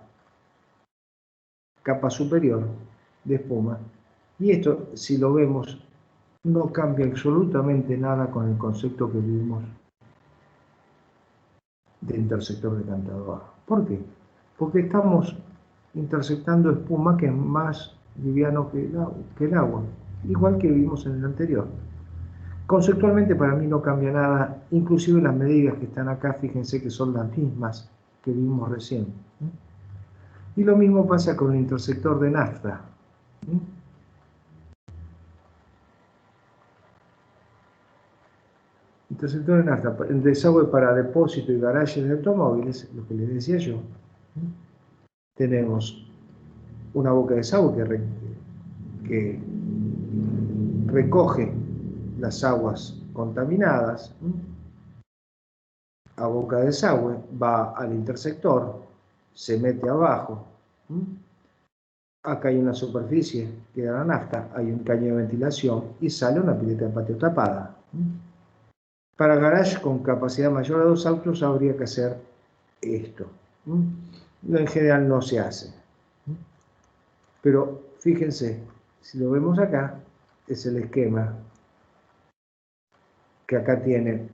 capa superior de espuma. Y esto, si lo vemos no cambia absolutamente nada con el concepto que vimos de intersector decantador. ¿Por qué? Porque estamos intersectando espuma que es más liviano que el agua, igual que vimos en el anterior. Conceptualmente para mí no cambia nada, inclusive las medidas que están acá, fíjense que son las mismas que vimos recién. Y lo mismo pasa con el intersector de nafta. Intersector de nafta, el desagüe para depósito y garajes de automóviles, lo que les decía yo. Tenemos una boca de desagüe que recoge las aguas contaminadas. A boca de desagüe va al intersector, se mete abajo. Acá hay una superficie que da la nafta, hay un caño de ventilación y sale una pileta de patio tapada. Para garage con capacidad mayor a 2 autos habría que hacer esto. En general no se hace. Pero fíjense, si lo vemos acá, es el esquema que acá tiene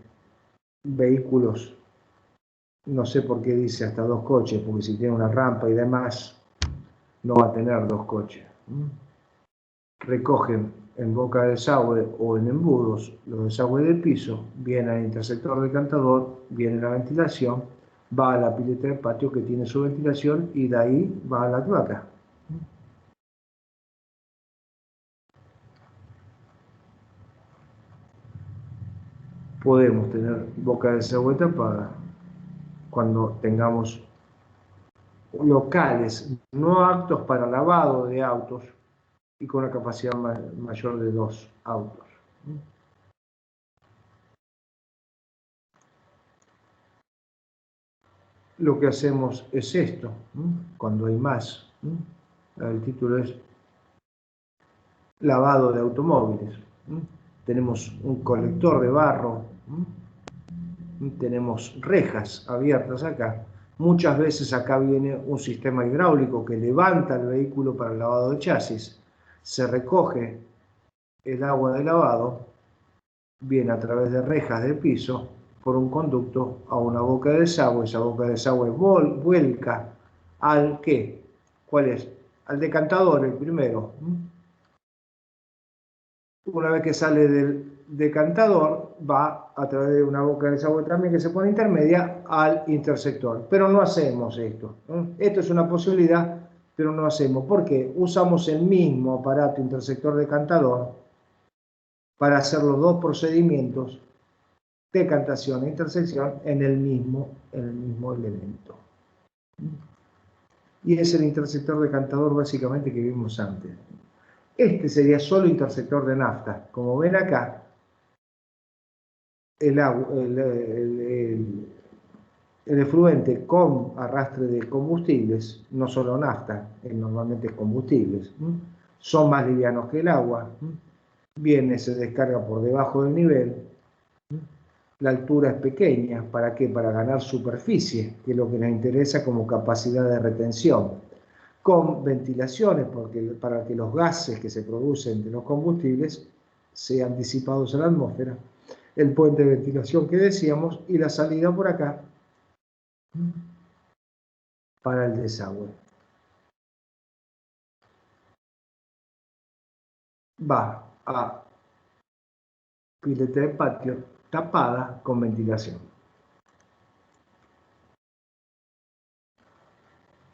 vehículos, no sé por qué dice hasta 2 coches, porque si tiene una rampa y demás, no va a tener 2 coches. Recogen en boca de desagüe o en embudos los desagües del piso, viene al intersector decantador, viene la ventilación, va a la pileta de patio que tiene su ventilación y de ahí va a la cloaca. Podemos tener boca de desagüe tapada cuando tengamos locales no aptos para lavado de autos y con una capacidad mayor de 2 autos. Lo que hacemos es esto, cuando hay más. El título es lavado de automóviles. Tenemos un colector de barro, tenemos rejas abiertas acá. Muchas veces acá viene un sistema hidráulico que levanta el vehículo para el lavado de chasis. Se recoge el agua de lavado, viene a través de rejas de piso por un conducto a una boca de desagüe. Esa boca de desagüe vuelca al ¿qué? ¿Cuál es? Al decantador, el primero. Una vez que sale del decantador, va a través de una boca de desagüe también que se pone intermedia al intersector. Pero no hacemos esto. Esto es una posibilidad, pero no hacemos. ¿Por qué? Usamos el mismo aparato intersector decantador para hacer los dos procedimientos, decantación e intersección, en el mismo elemento. Y es el intersector decantador básicamente que vimos antes. Este sería solo intersector de nafta. Como ven acá, el efluente con arrastre de combustibles, no solo nafta, normalmente es combustibles, son más livianos que el agua, viene, se descarga por debajo del nivel, la altura es pequeña, ¿para qué? Para ganar superficie, que es lo que nos interesa como capacidad de retención, con ventilaciones, para que los gases que se producen de los combustibles sean disipados en la atmósfera, el puente de ventilación que decíamos y la salida por acá para el desagüe. Va a pileta de patio tapada con ventilación.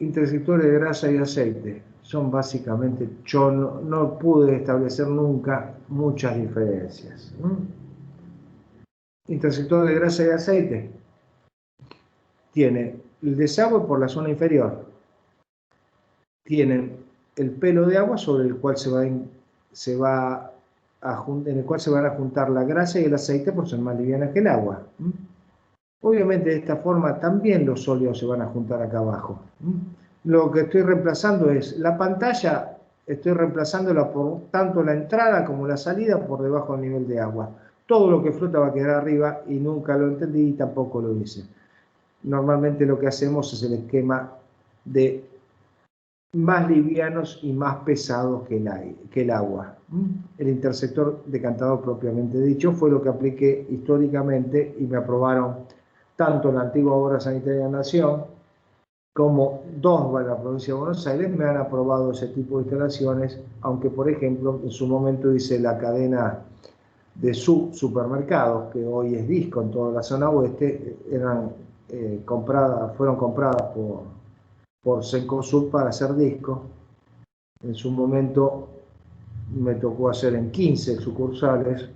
Intersectores de grasa y aceite son básicamente, yo no pude establecer nunca muchas diferencias. Intersector de grasa y aceite tiene el desagüe por la zona inferior, tienen el pelo de agua sobre el cual en el cual se van a juntar la grasa y el aceite por ser más liviana que el agua. Obviamente de esta forma también los sólidos se van a juntar acá abajo. Lo que estoy reemplazando es la pantalla, estoy reemplazándola por tanto la entrada como la salida por debajo del nivel de agua. Todo lo que flota va a quedar arriba y nunca lo entendí y tampoco lo hice. Normalmente lo que hacemos es el esquema de más livianos y más pesados que el agua. El intersector decantador propiamente dicho fue lo que apliqué históricamente y me aprobaron tanto en la antigua Obra Sanitaria de la Nación como dos de la provincia de Buenos Aires me han aprobado ese tipo de instalaciones, aunque por ejemplo en su momento hice la cadena de supermercados, que hoy es Disco en toda la zona oeste, fueron compradas por Cencosud para hacer discos. En su momento me tocó hacer en 15 sucursales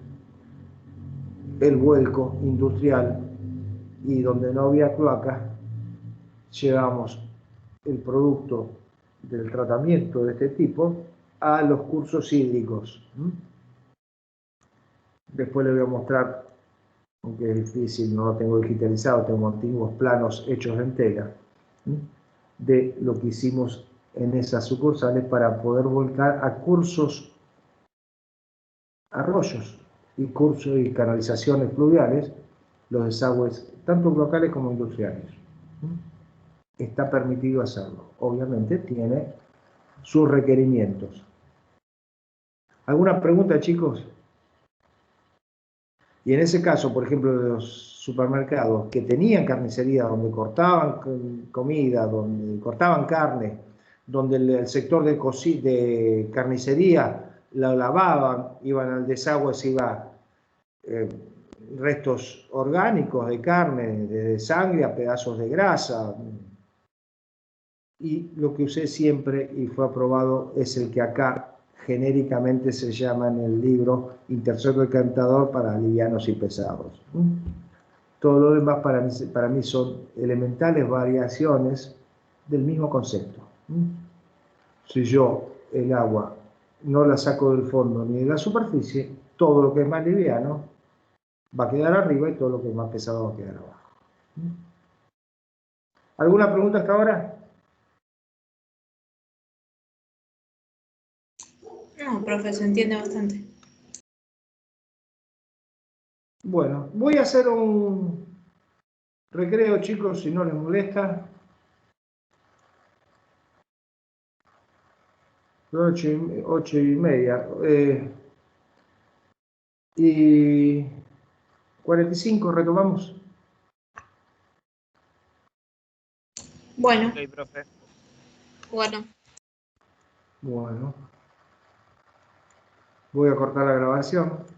el vuelco industrial y donde no había cloacas, llevamos el producto del tratamiento de este tipo a los cursos hídricos. Después les voy a mostrar, aunque es difícil, no lo tengo digitalizado, tengo antiguos planos hechos en tela, de lo que hicimos en esas sucursales para poder volcar a cursos, arroyos y cursos y canalizaciones pluviales, los desagües tanto locales como industriales. Está permitido hacerlo. Obviamente tiene sus requerimientos. ¿Alguna pregunta, chicos? Y en ese caso, por ejemplo, de los supermercados que tenían carnicería, donde cortaban comida, donde cortaban carne, donde el sector de carnicería la lavaban, iban al desagüe, se iba restos orgánicos de carne, de sangre a pedazos de grasa. Y lo que usé siempre y fue aprobado es el que acá genéricamente se llama en el libro intersector decantador para livianos y pesados. Todo lo demás para mí son elementales variaciones del mismo concepto. Si yo el agua no la saco del fondo ni de la superficie, todo lo que es más liviano va a quedar arriba y todo lo que es más pesado va a quedar abajo. ¿Alguna pregunta hasta ahora? No, profe, se entiende bastante. Bueno, voy a hacer un recreo, chicos, si no les molesta. 8:30. Y 45 retomamos. Bueno. Ok, profe. Bueno. Bueno. Voy a cortar la grabación.